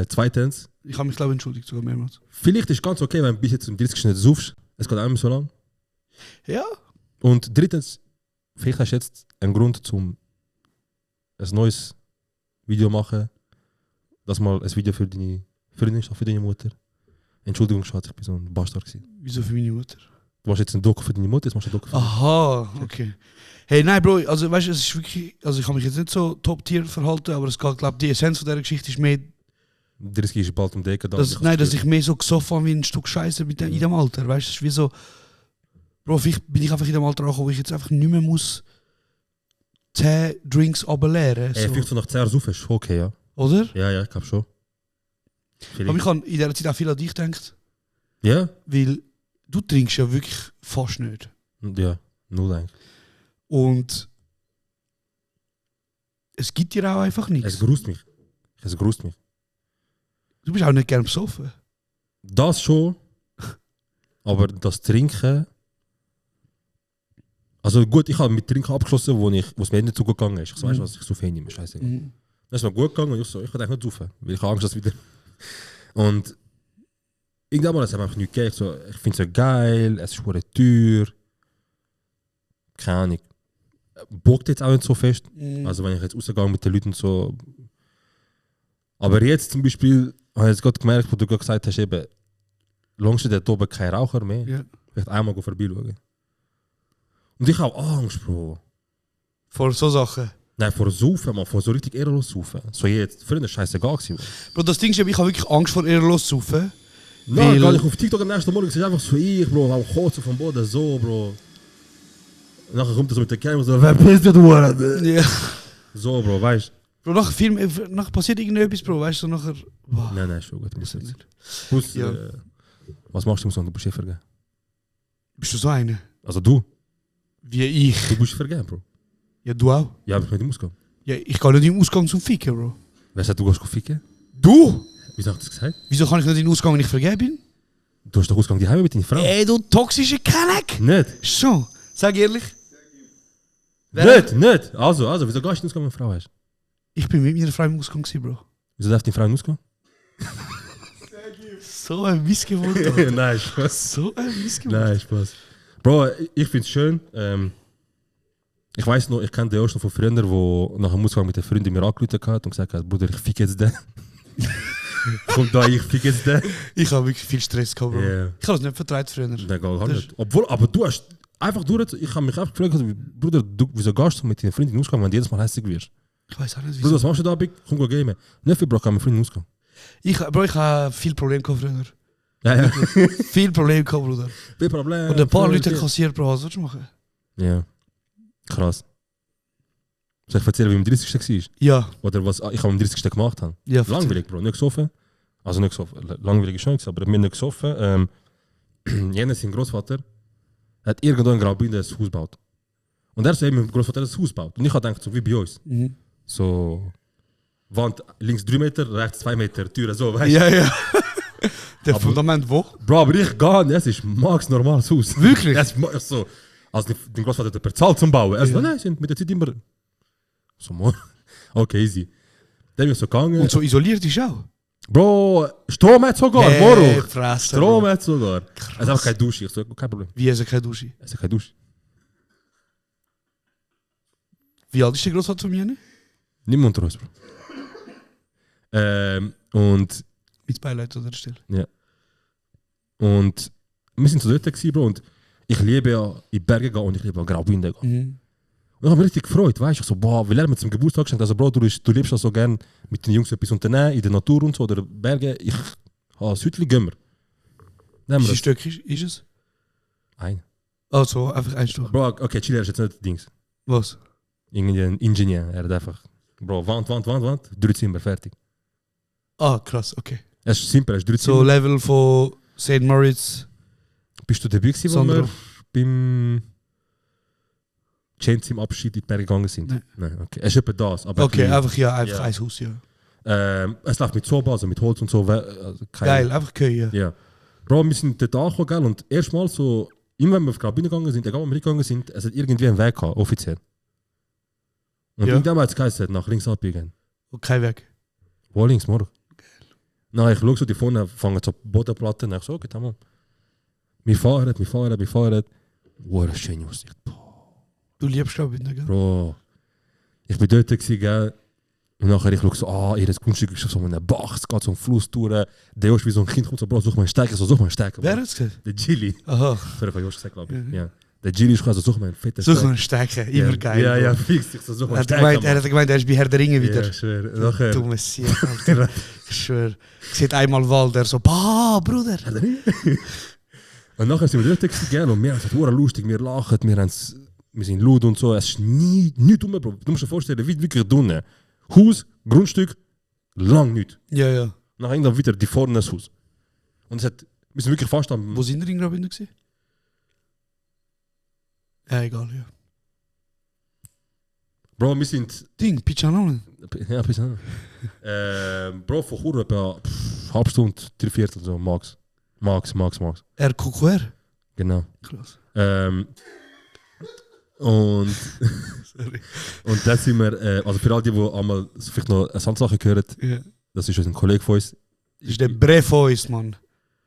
Zweitens, Ich habe mich, glaube ich, entschuldigt sogar mehrmals. vielleicht ist es ganz okay, wenn du bis jetzt zum 30. nicht saufst. Es geht auch nicht so lang. Ja. Und drittens, vielleicht hast du jetzt einen Grund, zum ein neues Video machen, das mal ein Video für deine Freundin ist, auch für deine Mutter. Entschuldigung, Schatz, ich bin so ein Bastard gewesen. Wieso für meine Mutter? Du machst jetzt ein Doku für deine Mutter, jetzt machst du ein Doku für Aha, okay. Hey, nein, Bro, also weißt du, es ist wirklich, also ich habe mich jetzt nicht so Top-Tier verhalten, aber es geht, glaube ich, die Essenz von dieser Geschichte ist mehr, 30 ist bald um die Ecke da. dass ich mehr so gesoffen habe wie ein Stück Scheiße in dem Alter, weißt du, es ist wie so, Bro, vielleicht bin ich einfach in dem Alter angekommen, wo ich jetzt einfach nicht mehr muss 10 Drinks runterleeren, Ey, vielleicht so nach 10 Jahren saufen ist okay, ja. oder? Ja, ich glaube schon. Aber ich habe in dieser Zeit auch viel an dich gedacht, Ja? weil du trinkst ja wirklich fast nicht. Ja, null eigentlich. Und es gibt dir auch einfach Es nichts. grüßt mich. Es grüßt mich. Du bist auch nicht gern besoffen. Das schon, aber das Trinken... Also gut, ich habe mit Trinken abgeschlossen, wo es mir nicht so gut gegangen ist. Ich so, weißt du was, ich saufe nicht mehr, scheiße. Mhm. Das ist mir gut gegangen und ich so, ich kann eigentlich nicht saufen, weil ich habe Angst, dass wieder... Und irgendwann mal, das hat mir einfach nichts gegeben. Ich finde es so geil, es ist voll teuer. Keine Ahnung. Bockt jetzt auch nicht so fest. Mhm. Also wenn ich jetzt rausgehe mit den Leuten so... Aber jetzt zum Beispiel, habe ich jetzt gerade gemerkt, wo du gerade gesagt hast, eben, langst du dort oben kein Raucher mehr, Ja. vielleicht einmal vorbeischauen. Und ich habe Angst, Bro. Vor so Sachen. Nein, vor Saufen, man, vor so richtig ehrenlos Saufen. So jetzt, früher war es scheißegal gewesen. Bro, das Ding ist, ich habe wirklich Angst vor ehrlos zu saufen. Nein, gar nicht auf TikTok am nächsten Morgen, es ist einfach so ich, Bro, am Kotzen vom Boden, so, Bro. Und nachher kommt er so mit der Kamera und so, wer bist du? Ja. So, Bro, weißt Bro, nachher passiert irgendetwas, Bro, weißt du, nachher... Wow. du? Nein, ist schon gut. Muss Das jetzt. nicht. Muss, Ja. was machst du im Song? Du musst vergeben. Bist du so einer? Also du Wie ich. musst vergeben, Bro. Ja, du auch. Ja, aber ich nicht Ausgang. Ja, ich kann nicht im Ausgang zum Ficken, Bro. Wer sagt, du gehst ficken? Du? Wieso hast du das gesagt? Wieso kann ich nicht in den Ausgang, wenn ich vergeben bin? Du hast doch Ausgang die Heime mit deiner Frau. Ey, du toxische Kelleck! Nicht? Schon. Sag ehrlich. Nicht! Also, wieso gehst du in den Ausgang, wenn du eine Frau hast? Ich bin mit meiner Frau im Ausgang gewesen, Bro. Wieso darf die Frau in den Ausgang? So ein Missgeburt. Nein, Spaß. So ein Missgeburt. Nein, Spaß. Bro, ich finde es schön. Ich weiß noch, ich kenne den ersten von früher, der nach dem Ausgang mit der Freundin mir angerufen hat und gesagt hat, Bruder, ich fick jetzt den. Kommt da, ich fick jetzt den. Ich habe wirklich viel Stress gehabt, Bro. Yeah. Ich habe es nicht vertraut früher. Nein, gar Das- nicht. Obwohl, aber du hast einfach durch, ich habe mich einfach gefragt, Bruder, wieso gehst du mit deiner Freundin in den Ausgang, wenn du jedes Mal hässlich wirst? Ich weiß auch nicht, Bruder, wieso. was machst du da, Big? Komm, geh gamen. Nicht viel, Bro, kann mit Freundin in den Ausgang. Ich habe viel Probleme gehabt früher. Ja. Viel Probleme gehabt, Bruder. Kein Problem. Und ein paar Leute kassiert, Bro, was sollst du machen? Ja. Krass. Soll ich erzählen, wie im 30. war? Ja. Oder was ich am 30. gemacht habe? Ja, erzähl. Langweilig, Bro. Nicht gesoffen. Also nicht gesoffen. Langweilig ist schon, aber wir haben nicht gesoffen. Jener, sein Großvater, hat irgendwo in Graubünden ein Haus gebaut. Und er hat eben mit dem Großvater ein Haus gebaut. Und ich habe gedacht, so wie bei uns. Mhm. So, Wand links 3 Meter, rechts 2 Meter, Türen so, weißt du? Ja, ja. Der Aber- Fundament wo? Bro, aber ich gar nicht, es ist Max normales Haus. Wirklich? Es ist so, also den Großvater hat bezahlt zum Bauen. Er so, Ja. nein, sind mit der Zeit immer... So, man. Okay, easy. Dann bin ich so gegangen. Und so isoliert ist auch. Bro, Strom hat sogar, Hey, Moro. Fresse, Strom Bro. hat sogar. Es ist einfach keine Dusche. Ich so, kein Problem. Wie ist er keine Dusche? Es ist keine Dusche. Wie alt ist der Großvater von mir? Niemand unter uns, Bro. Und Mit Beileid an der Stelle. ja. Und wir sind so dort gewesen, Bro. Und ich liebe ja in die Berge gehen und ich liebe ja Graubünden gehen. Mhm. Und ich habe mich richtig gefreut, weißt du? Ich so, boah, wir lernen mir zum Geburtstag geschenkt. Also, Bro, du liebst das so gern mit den Jungs etwas unternehmen, in der Natur und so, oder Berge. Ich habe ein Hütchen gömmer. Nehmen Wie wir viel Stück ist es? das. Ein. Also, einfach ein Stück. Bro, okay, Chile ist jetzt nicht Dings. Was? Irgendein Ingenieur, er hat einfach. Bro, Wand, 3 Zimmer, fertig. Ah, krass, okay. Es ist simpel, es ist 3 So Zimmer. Level von St. Moritz. Bist du dabei gewesen, wo Sandro. wir beim Chains im Abschied in die Berge gegangen sind? Nein. Okay. Es ist etwa das. Aber Okay, ein einfach ja, einfach Ja. ein Haus, ja. bisschen, es läuft mit Soba, also mit Holz und so. Also Geil, einfach können. Ja. Bro, wir sind dort angekommen, gell, und erstmal so, immer wenn wir auf Graubünden gegangen sind, egal wo wir hingegangen sind, es hat irgendwie einen Weg gehabt, offiziell. Und Ja. irgendwann hat es geheißen, nach links abbiegen. Und kein Weg. Wo links, morgen? Na, ich schaue so, die vorne fangen so Bodenplatten, und ich so, okay, tamam. Wir fahren. Wow, schöne Aussicht. Du liebst Graubünden, gell? Bro, ich bin dort gewesen, gell. Und nachher ich schaue so, ihr Grundstück ist so in einem Bach, es geht so einen Fluss durch. Der Josh wie so ein Kind kommt so, Bro, such mal einen Stecker, so such mal einen Stecker. Wer Bro. hat es gesagt? Der Gilly. Aha. Sorry, von Josh gesagt, glaube ich. Mhm. Ja. Der Gilly ist quasi, such mal einen fetten Such mal einen Stecker, immer ja. geil. Ja, ja, Bro. fix. Ich so, such mal Er einen hat gemeint, Stecker. er ist bei Herr der Ringe wieder. Ja, schwör. Nachher. Dumme Sieg, Alter. Ich schwör. Ich sehe einmal Walder so, bah, Bruder. Und nachher sind wir dort gewesen, gell, und wir haben es lustig, wir lachen, wir sind laut und so. Es ist nicht dumm, Bro. Du musst dir vorstellen, wie wirklich dumm. Haus, Grundstück, lang nicht. Ja, ja. Nachher irgendwann wieder die vorne das Haus. Und es hat, wir sind wirklich fast am... Wo sind wir in Graubünden gewesen? Ja, egal, ja. Bro, wir sind... Ding, Pichanolen. Ja, bis dann. Bro, von Chur etwa halbe Stunde, 3/4 so, max. RQQR. Genau. Krass. Und... Sorry. Und dann sind wir, also für all die einmal vielleicht noch eine Sandsache gehört, Ja. das ist ein Kollege von uns. Das ist der Brefois, Mann.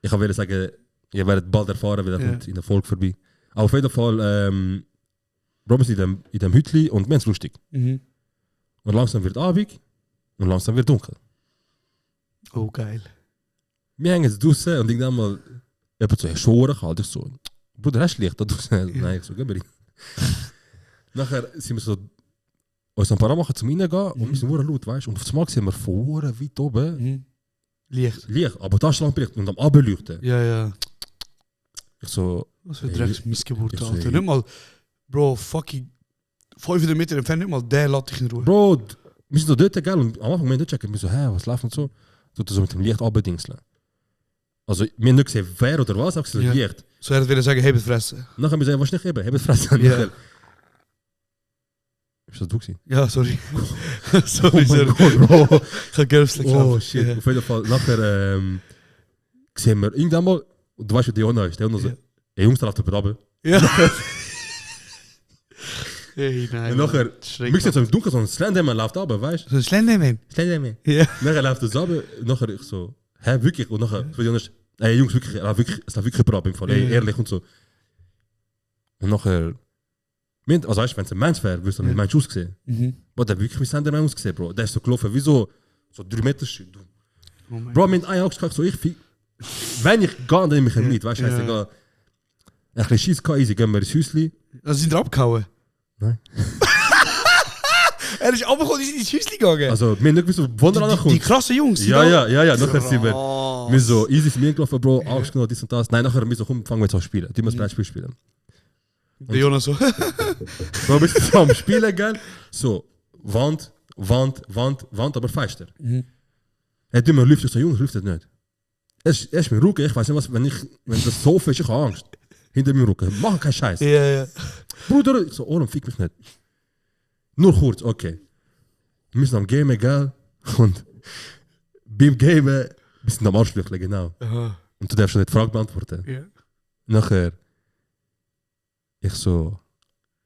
Ich wollte sagen, ihr werdet bald erfahren, weil er Ja. kommt in der Folge vorbei. Aber auf jeden Fall, Bro, wir sind in dem Hütli und wir haben es lustig. Mhm. Und langsam wird Abend und langsam wird dunkel. Oh, geil. Wir hängen jetzt draußen und irgendwann mal jemand so, Schoren kalt. Ich so, Bruder, hast du Licht da draußen? Nein, ich so, gehen wir rein. Nachher sind wir so, uns ein paar machen zum Reingehen und wir sind sehr laut, weißt du? Und auf einmal sehen wir vorne weit oben Mhm. Licht. Licht, aber das ist Lampenlicht und am Ableuchten. Ja, ja. Ich so, Was für Ey, Drecksmissgeburt, ich Alter. seh- Nicht mal, Bro, fucking 500 Meter entfernt, nicht mal der lässt dich in Ruhe. Bro, wir sind so dort, gell? Und am Anfang haben wir nicht checken, wir so, hä, was läuft und so. Tut er so mit dem Licht abdingseln. Also, wir haben nicht gesehen, wer oder was, aber gesehen, Ja. Licht. So er will sagen, heb fressen. Nachher haben wir gesagt, was nicht eben, es fressen. Ja. Nachher- Ist das du gewesen? Ja, sorry. sorry, Oh mein sorry. Gott, Bro. Ich habe Gerfsle Oh shit, auf jeden Fall. Nachher sehen wir irgendwann mal, und du weißt, wie der Jona ist. Der Jona so, Ja. ey Jungs, da läuft jemand runter. Ja. Hey, nein. Und nachher, Schreck. wir sind so im Dunkeln, so ein Slenderman läuft runter, weißt du? So ein Slenderman. Slenderman. Ja. Nachher läuft es runter, nachher ich so, hä, wirklich? Und nachher, so Jonas, ey Jungs, wirklich, es läuft wirklich jemand runter, im Fall, ey, Ja. ehrlich und so. Und nachher, also weißt du, wenn es ein Mensch wäre, würdest du Ja. einen Mensch ausgesehen. Mhm. Bro, der hat wirklich mit Slenderman ausgesehen, Bro. Der ist so gelaufen, wie so 3 Meter Schritt. Oh mein Bro, mit einem Auge gesagt, so wenn ich gehe, dann nehme ich ihn mit, weißt du, Ja. scheißegal. Ein bisschen Scheiss, easy, gehen wir ins Häuschen. Also sind wir abgehauen? Nein. Er ist abgehauen, ist ins Häuschen gegangen. Also, wir haben nicht gewusst, wo er die kommt. krassen Jungs. Ja, nachher sind wir. Oh. Wir so, easy sind wir gelaufen, Bro, Angst genommen, dies und das. Nein, nachher wir so, komm, fangen wir jetzt an zu spielen. Die müssen Brettspiel spielen. Der Jonas so. Bro, wir sind so am Spielen, gell? So, Wand, aber fester. Mhm. Er hat immer lüftet, ich so, Jungs, lüftet nicht. Er ist mein Rücken, ich weiß nicht, was, wenn das so ist, ich habe Angst. Hinter meinem Rücken, mach keinen Scheiß. Ja, ja. Bruder, ich so, Ohren, fick mich nicht. Nur kurz, okay. Wir müssen am Gamen, gell? Und beim Gamen, wir sind am Arschlöcheln, genau. Aha. Und du darfst schon nicht die Frage beantworten. Ja. Nachher, ich so,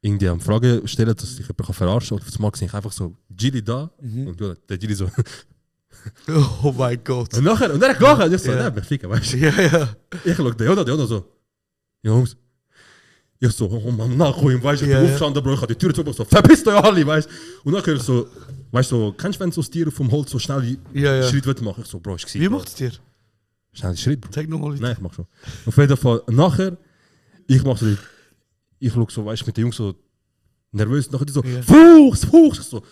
irgendwie am Frage stellen, dass ich jemanden verarschen kann. Und auf einmal sehe ich einfach so, Gilly da. Mhm. Und ja, der Gilly so, Oh mein Gott. Und dann hat er gelacht. Und ich so, mich ficken, weißt du. Ja. Ich schaue den Jonah so. Jungs. Ich so, oh Mann, nachholen, weißt du. Ich bin aufgestanden, Bro, ich habe die Tür zu so, verpisst euch alle, weißt du. Und dann höre ich so, weißt du, so, kennst du, wenn so das Tier vom Holz so schnell Schritt wird machen? Ich so, Bro, ich sehe. Wie macht es dir? Schnell Schritt, Bro. Zeig nochmal wieder. Nein, ich mach schon. Auf jeden Fall, nachher, ich mach so, ich schaue so, weißt du, mit den Jungs so nervös, nachher die so, Fuchs! Ich so,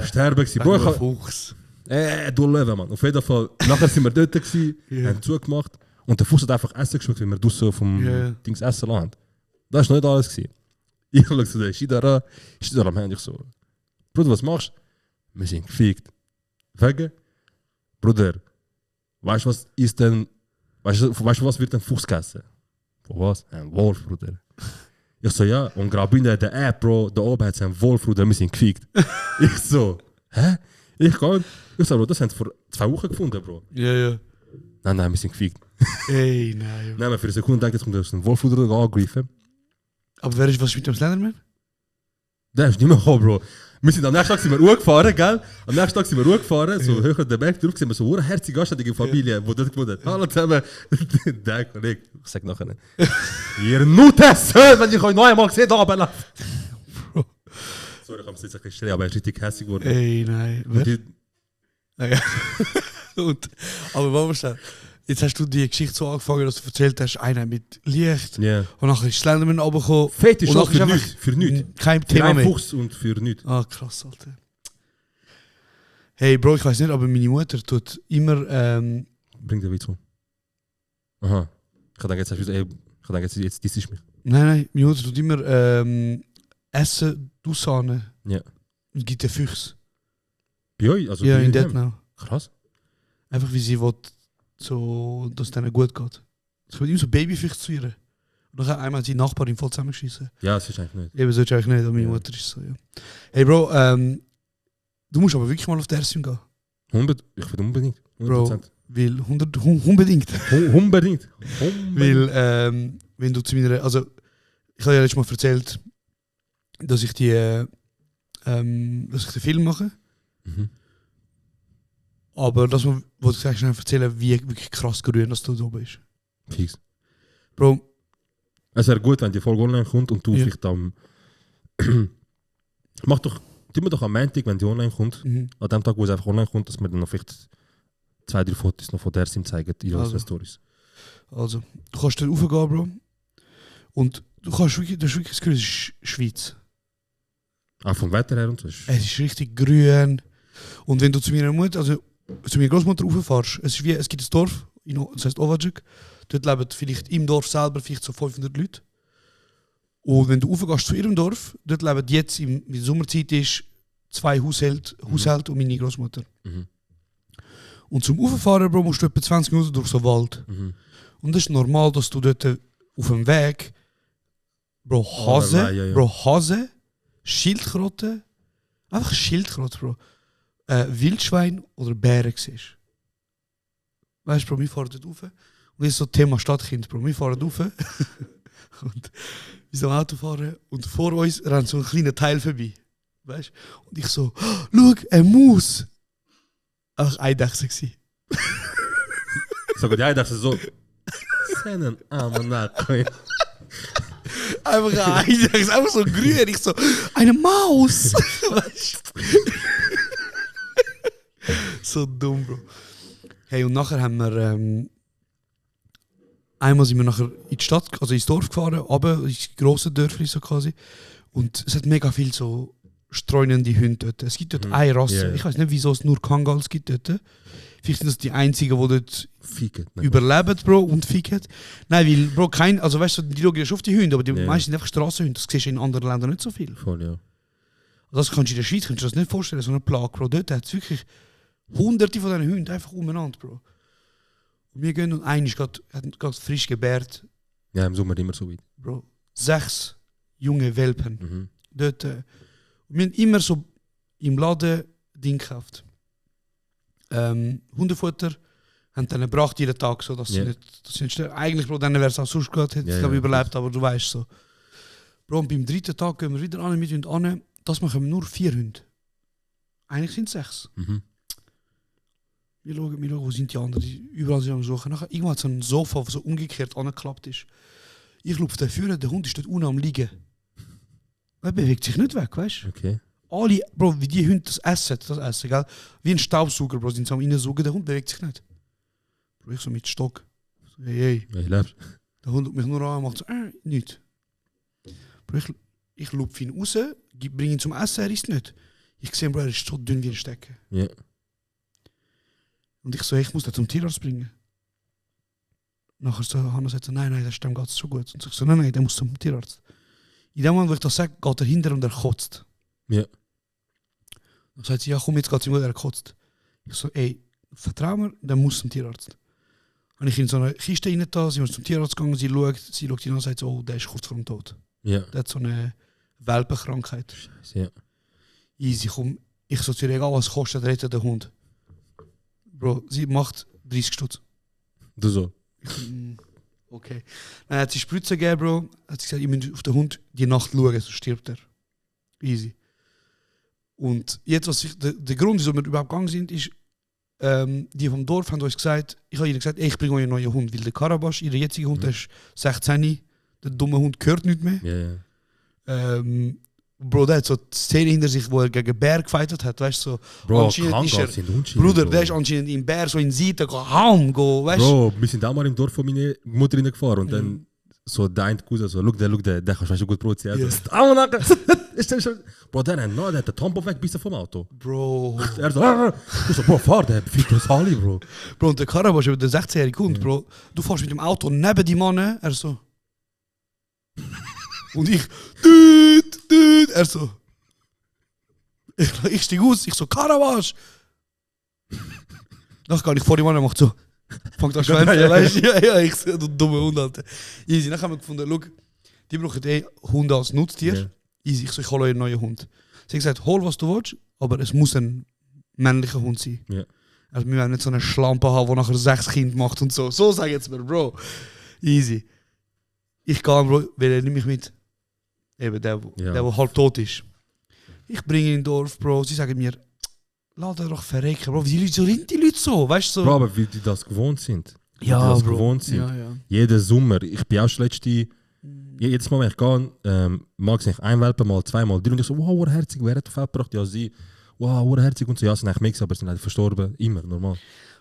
sterben gewesen. Bro, Fuchs. du Löwe, Mann. Auf jeden Fall, nachher sind wir dort gewesen, haben zugemacht und der Fuchs hat einfach Essen geschmeckt, wie wir draussen vom Dings Essen lassen. Das war nicht alles gewesen. Ich schaue so, der Shidara am Handy, ich so, Bruder, was machst du? Wir sind gefickt. Wegen? Bruder, weißt du, was ist denn, weißt du, was wird ein Fuchs gegessen? Was? Ein Wolf, Bruder. Ich so, ja, und gerade in der App, Bro, da oben hat es einen Wolf, Bruder, wir sind gefickt. Ich so, hä? Ich so, Bro, das haben sie vor 2 Wochen gefunden, Bro. Ja. Nein, wir sind gefickt. Ey, nein. Nein, aber für eine Sekunde denke ich, jetzt kommt ein Wolf oder angegriffen. Aber was ist mit dem Slenderman? Der ist nicht mehr gekommen, Bro. Am nächsten Tag sind wir hochgefahren, gell? Am nächsten Tag sind wir hochgefahren, so höher den Berg drauf, sind wir so eine herzige gaststätige Familie, die dort gewohnt hat. Hallo zusammen. Der Kollege, ich sag nachher nicht. Ihr Nutes, wenn ich euch noch einmal gesehen habe. Bro. Sorry, ich habe es jetzt ein bisschen schreien, aber er ist richtig hässlich geworden. Ey, nein. Naja. Und, aber was war jetzt hast du die Geschichte so angefangen, dass du erzählt hast, einer mit Licht. Und nachher ist Slenderman runtergekommen. Fett ist auch für nichts. Kein Thema mehr. Für einen Fuchs und für nichts. Ah, krass, Alter. Hey, Bro, ich weiß nicht, aber meine Mutter tut immer... Bring den Witz um. Aha. Ich denke, jetzt dies ist mich. Nein, meine Mutter tut immer Essen aussahnen. Ja. Und gibt den Füchs. Bei euch? Also ja, in Detnau. Krass. Einfach wie sie will, so, dass es denen gut geht. Es wird immer so Babyfüchs zu ihr. Und dann hat einmal die Nachbarin voll zusammengeschissen. Ja, das ist eigentlich nicht. Eben, sollte ich eigentlich nicht, aber meine Mutter ist so, ja. Hey Bro, du musst aber wirklich mal auf der Ersim gehen. Ich will unbedingt. 100%. Bro, weil unbedingt. Unbedingt. Weil, wenn du zu meiner... Also, ich habe ja letztes Mal erzählt, dass ich den Film mache. Mhm. Aber das wollte ich schnell erzählen, wie wirklich krass grün das da oben ist. Fix. Bro. Es wäre gut, wenn die Folge online kommt und du vielleicht am... Tun wir doch am Montag, wenn die online kommt, an dem Tag, wo es einfach online kommt, dass wir dann noch vielleicht 2-3 Fotos noch von der Sim zeigen in unseren Stories. Also, du kannst da raufgehen, Bro. Und du hast wirklich das Gefühl, es ist Schweiz. Auch vom Wetter her und so. Es ist richtig grün. Und wenn du zu meiner Mutter, also zu meiner Großmutter rauffährst, es gibt ein Dorf, das heißt Ovacek, dort leben vielleicht im Dorf selber vielleicht so 500 Leute. Und wenn du raufgehst zu ihrem Dorf, dort leben jetzt, in der Sommerzeit ist 2 Haushalte und meine Großmutter. Mhm. Und zum Rauffahren, Bro, musst du etwa 20 Minuten durch so einen Wald. Mhm. Und das ist normal, dass du dort auf dem Weg, Bro, Hase, Schildkröte, einfach Schildkröte, Bro, Wildschwein oder Bären siehst. Weißt du, Bro, wir fahren dort rauf. Und das ist so Thema Stadtkind, Bro. Wir fahren rauf. Und wir so Auto fahren und vor uns rennt so ein kleiner Teil vorbei. Weißt du? Und ich so, schau, eine Maus! Einfach Eidechse gsi. So gut, die Eidechse so. Seinen armen Nacken. Einfach eine Eidechse, einfach so grün. Ich so, eine Maus! Weißt du? So dumm, Bro. Hey, und nachher haben wir... einmal sind wir nachher in die Stadt, also ins Dorf gefahren, aber ins grosse Dörfli so quasi. Und es hat mega viel so streunende Hunde dort. Es gibt dort eine Rasse. Ich weiß nicht, wieso es nur Kangals gibt dort. Vielleicht sind das die einzigen, die dort überleben, Bro, und ficken. Nein, weil, Bro, also weißt du, die schauen ja schon auf die Hunde, aber die meisten sind einfach Strassenhunde. Das siehst du in anderen Ländern nicht so viel. Voll, ja. Also das kannst du in der Schweiz kannst du das nicht vorstellen, so eine Plage, Bro. Dort hat es wirklich hunderte von diesen Hunden einfach umeinander, Bro. Und wir gehen und einer hat gerade frisch gebärt. Ja, im Sommer immer so weit. Bro, 6 junge Welpen. Mhm. Dort, wir haben immer so im Laden Ding gekauft. Hundefutter haben dann gebracht jeden Tag, so dass sie nicht sterben. Eigentlich, Bro, dann wäre es auch sonst gut, hätte ich überlebt, aber du weißt so. Bro, und beim 3. Tag gehen wir wieder an, mit Hunden an. Das machen wir nur 4 Hunde. Eigentlich sind es 6. Mhm. Wir schauen, wo sind die anderen? Die überall sind am Suchen. Nachher, irgendwann hat so ein Sofa, das so umgekehrt angeklappt ist. Ich laufe da vorne, der Hund ist dort unten am Liegen. Er bewegt sich nicht weg, weißt du? Okay. Alle, Bro, wie die Hunde das essen, gell? Wie ein Staubsauger, Bro, sind sie am Reinsaugen, der Hund bewegt sich nicht. Bro, ich so mit Stock. So, hey. Ich lebst. Der Hund schaut mich nur an und macht so, nichts. Bro, ich lupfe ihn raus, bringe ihn zum Essen, er isst nicht. Ich sehe, Bro, er ist so dünn wie ein Stecken. Ja. Und ich so, ich muss den zum Tierarzt bringen. Nachher so, Hanna sagt so, nein, der Stamm geht so gut. Und ich so, nein, der muss zum Tierarzt. In dem Moment, wo ich das sage, geht er hinter und er kotzt. Ja. Dann sagt sie, ja komm, jetzt geht es ihm gut, er kotzt. Ich so, ey, vertrau mir, der muss zum Tierarzt. Habe ich in so eine Kiste rein da, sind wir zum Tierarzt gegangen, sie schaut ihn an und sagt so, oh, der ist kurz vor dem Tod. Ja. Der hat so eine Welpenkrankheit. Scheiße, ja. Easy, komm. Ich so zu ihr, egal was kostet, rettet der Hund. Bro, sie macht 30 Stutz. Du so. Okay. Dann hat sie Spritze gegeben, Bro. Hat sie gesagt, ihr müsst auf den Hund die Nacht schauen, sonst stirbt er. Easy. Und jetzt, der Grund, wieso wir überhaupt gegangen sind, ist, die vom Dorf haben uns gesagt, ich habe ihnen gesagt, ey, ich bringe euch einen neuen Hund, weil der Karabasch, ihr jetziger Hund, der ist 16, der dumme Hund gehört nicht mehr. Ja. Bro, der hat so die Szene hinter sich, wo er gegen Bär gefeitet hat, weißt du, so. Bro, krank sind Hundschienen. Bruder, der ist anscheinend im Bär so in Seite gehauen, weißt du. Bro, wir sind auch mal im Dorf von meiner Mutter gefahren und dann so der eine Cousin so, schau, der kannst du gut produzieren. Yeah. Bro, der hat den Tampo weggebissen vom Auto. Bro. Er so, Bro, fahr, der fickt uns alle, Bro. Bro, und der Karabasch, der 16-jährige Hund, Bro, du fährst mit dem Auto neben die Mann, er so. Und ich, Dude, er so. Ich steig aus, ich so, Karabasch. Dann gehe ich vor die Mann und macht so. Fangt an schwänzen, weißt du? Ja, ich sehe, du dumme Hund, Alter. Easy, dann haben wir gefunden, schau, die brauchen Hunde als Nutztier. Yeah. Easy, ich so, ich hole euch einen neuen Hund. Sie haben gesagt, hol was du willst, aber es muss ein männlicher Hund sein. Yeah. Also wir wollen nicht so eine Schlampe haben, die nachher 6 Kinder macht und so. So sag jetzt mir, Bro. Easy. Ich gehe, Bro, weil er nimmt mich mit. Eben der halb tot ist. Ich bringe ihn in Dorf, Bro. Sie sagen mir, lass ihn doch verrecken, Bro. Wie sind die Leute so? Weißt du so? Bro, aber wie die das gewohnt sind. Ja, die das Bro. Gewohnt sind. Ja. Jeden Sommer. Ich bin auch schon jedes Mal, wenn ich gehe, mag ich ein Welpen, mal 2, mal 3. Und ich so, wow, herzig, wer hat auf Welt gebracht? Ja, sie. Wow, herzig und so. Ja, sie sind eigentlich Mix, aber sie sind halt verstorben. Immer, normal.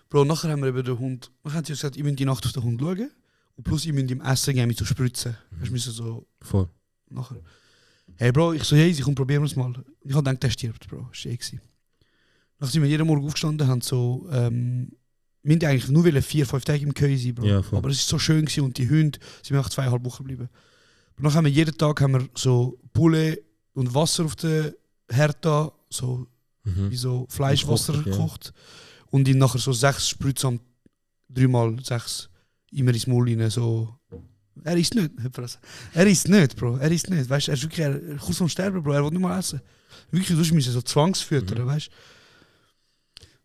Bro, nachher haben wir eben den Hund. Wir haben gesagt, ihr müsst die Nacht auf den Hund schauen. Und plus, ihr müsst ihm Essen geben mit so Spritzen. Wir müssen so. Voll. Nachher. Hey Bro, ich so, hey, komm, probieren wir es mal. Ich habe gedacht, der stirbt, Bro. Das war eh. Nachdem sind wir jeden Morgen aufgestanden, haben so, wir wollten eigentlich nur 4-5 Tage im Köy sein, Bro. Ja, aber es war so schön gewesen und die Hunde sind nach 2,5 Wochen geblieben. Und dann haben wir jeden Tag so Poulet und Wasser auf der Herd, so wie so Fleischwasser gekocht. Und ihn nachher so 6 Spritzen, 3x6 immer ins Maul rein, so. Er ist nicht, er ist nicht, Bro, er ist nicht, weißt du, er ist wirklich kurz vorm Sterben, Bro, er will nicht mal essen. Wirklich, du musst so zwangsfüttern, weißt du.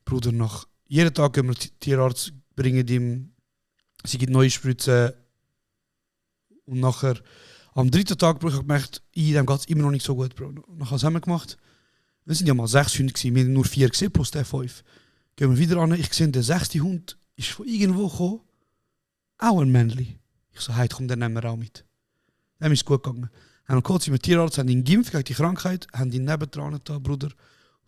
Bruder, nach jeden Tag gehen wir zum Tierarzt, bringen ihm, sie gibt neue Spritzen und nachher, am 3. Tag, Bro, ich habe gemerkt, dem geht es immer noch nicht so gut, Bro. Nachher was haben wir gemacht? Wir sind ja mal 6 Hunde gewesen, wir haben nur 4 gesehen, plus der 5. Gehen wir wieder an, ich sehe, der 6. Hund ist von irgendwo gekommen, auch ein Männchen. Ich so, hey, komm, den nehmen wir auch mit. Dem ist es gut gegangen. Haben wir kurz mit dem Tierarzt, haben ihn geimpft gegen die Krankheit, haben ihn nebendran da, Bruder.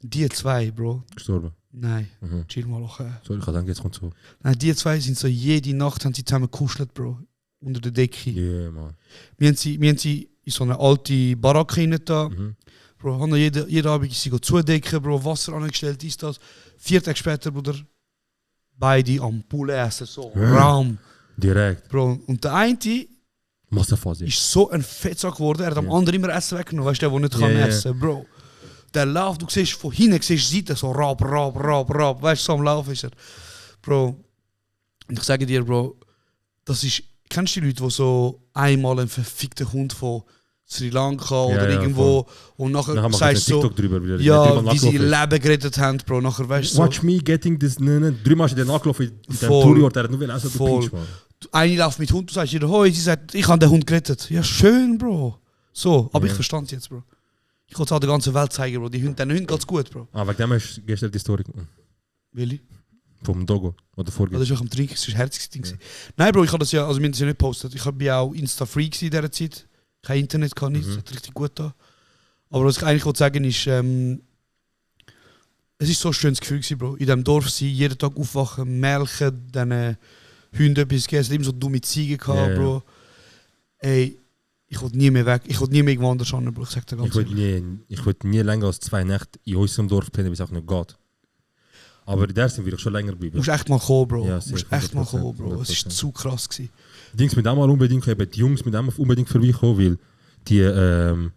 Und die 2, Bro. Gestorben? Nein, chill mal auch. Sorry, ich denke, jetzt kommt so. Nein, die 2 sind so, jede Nacht haben sie zusammen gekuschelt, Bro. Unter der Decke. Yeah, man. Wir haben sie in so eine alte Baracke rein da. Bro, haben jeden Abend sie zudecken, Bro, Wasser angestellt, ist das. 4 Tage später, Bruder, beide am Poulet essen, so Raum. Direkt. Bro, und der eine Massenphase. ist so ein Fettsack geworden, er hat am anderen immer Essen weggenommen, weißt du, der nicht kann essen, Bro. Der läuft, du siehst von hinten, siehst Seite, so rap, weißt du, so am Laufen ist er. Bro, und ich sage dir, Bro, das ist, kennst du die Leute, die so einmal einen verfickten Hund von Sri Lanka oder irgendwo voll. Und nachher dann sagst du so, drüber wieder. ja, wie sie ihr Leben gerettet haben, Bro, nachher weißt du Watch me getting this, 3-mal ist der nachgelaufen in dem Tourort, der hat nur will essen, du pinch, man. Eine läuft mit Hund, du sagst ihr, hoi, sie sagt, ich habe den Hund gerettet. Ja, schön, Bro. So, aber ich verstand es jetzt, Bro. Ich kann es auch der ganzen Welt zeigen, Bro. Den Hund geht es gut, Bro. Ah, wegen dem hast du gestern die Story. Willi? Vom Dogo oder Das vorgestern. war auch am Trinken, das war ein herziges Ding. Nein, Bro, ich habe das ja, also wir haben das ja nicht gepostet. Ich war auch Insta-Free in dieser Zeit. Kein Internet, kann nichts, das hat richtig gut da. Aber was ich eigentlich wollte sagen ist, es ist so ein schönes Gefühl gewesen, Bro. In diesem Dorf sein, jeden Tag aufwachen, melken, dann Hunde etwas geben. Es hat immer so dumme Ziegen gehabt, Ja, ja. Bro. Ey, ich will nie mehr weg. Ich will nie mehr irgendwo anders hin, Bro. Ich sag dir ganz Ich will nie länger als 2 Nächte in unserem Dorf pennen, wie es auch nicht geht. Aber in der sind wir schon länger Du geblieben. musst echt mal kommen, Bro. Ja, Du musst safe, echt mal 100%, kommen, Bro. Es 100%. war zu krass gewesen. Die Dings mit einmal unbedingt, eben die Jungs mit einmal unbedingt vorbeikommen, weil die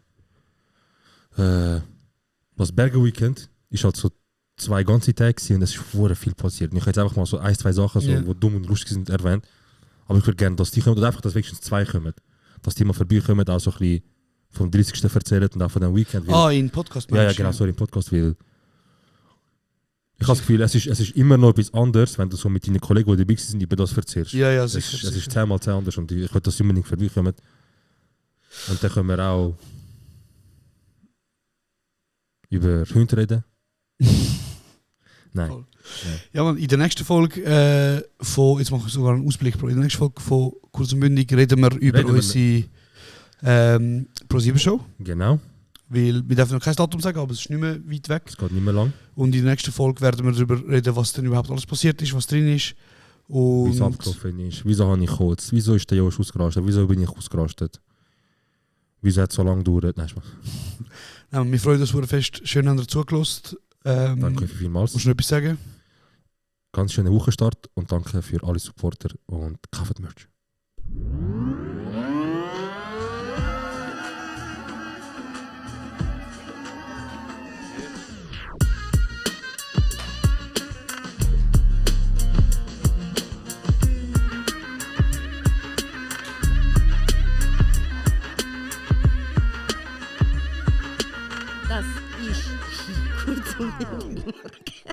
das Berge-Weekend ist halt so 2 ganze Tage gewesen und es ist vorher viel passiert. Und ich habe jetzt einfach mal so 1, 2 Sachen, so, Ja. die dumm und lustig sind, erwähnt. Aber ich würde gerne, dass die kommen, oder einfach, dass wenigstens 2 kommen. Dass die mal vorbeikommen, auch so ein bisschen vom 30. erzählen und auch von dem Weekend. Weil, In Podcast, ja, ja, meinst du? genau, sorry, im Podcast, weil ich habe das Gefühl, es ist immer noch etwas anderes, wenn du so mit deinen Kollegen, die dabei sind, über das erzählst. Ja, ja, Es sicher. ist, es ist sicher. 10-mal 10 anders und ich will, dass sie unbedingt vorbeikommen. Und dann können wir auch über Hunde reden. Nein. Voll. Ja, man, in der nächsten Folge jetzt mache ich sogar einen Ausblick, Bro. In der nächsten Folge von Kurz und Bündig reden wir über Reden wir unsere Pro7-Show. Genau, Weil wir dürfen noch kein Datum sagen, aber es ist nicht mehr weit weg. es geht nicht mehr lang. Und in der nächsten Folge werden wir darüber reden, was denn überhaupt alles passiert ist, was drin ist. Wie es Und abgelaufen ist, wieso habe ich kurz, wieso ist der Josh ausgerastet, wieso bin ich ausgerastet, wieso hat es so lange gedauert. Nein, Spaß. wir freuen uns sehr fest. Schön, habt ihr zugelassen. Danke vielmals. Musst du noch etwas sagen? Ganz schönen Wochenstart und danke für alle Supporter und kauft Merch. Das ist kurz und bündig.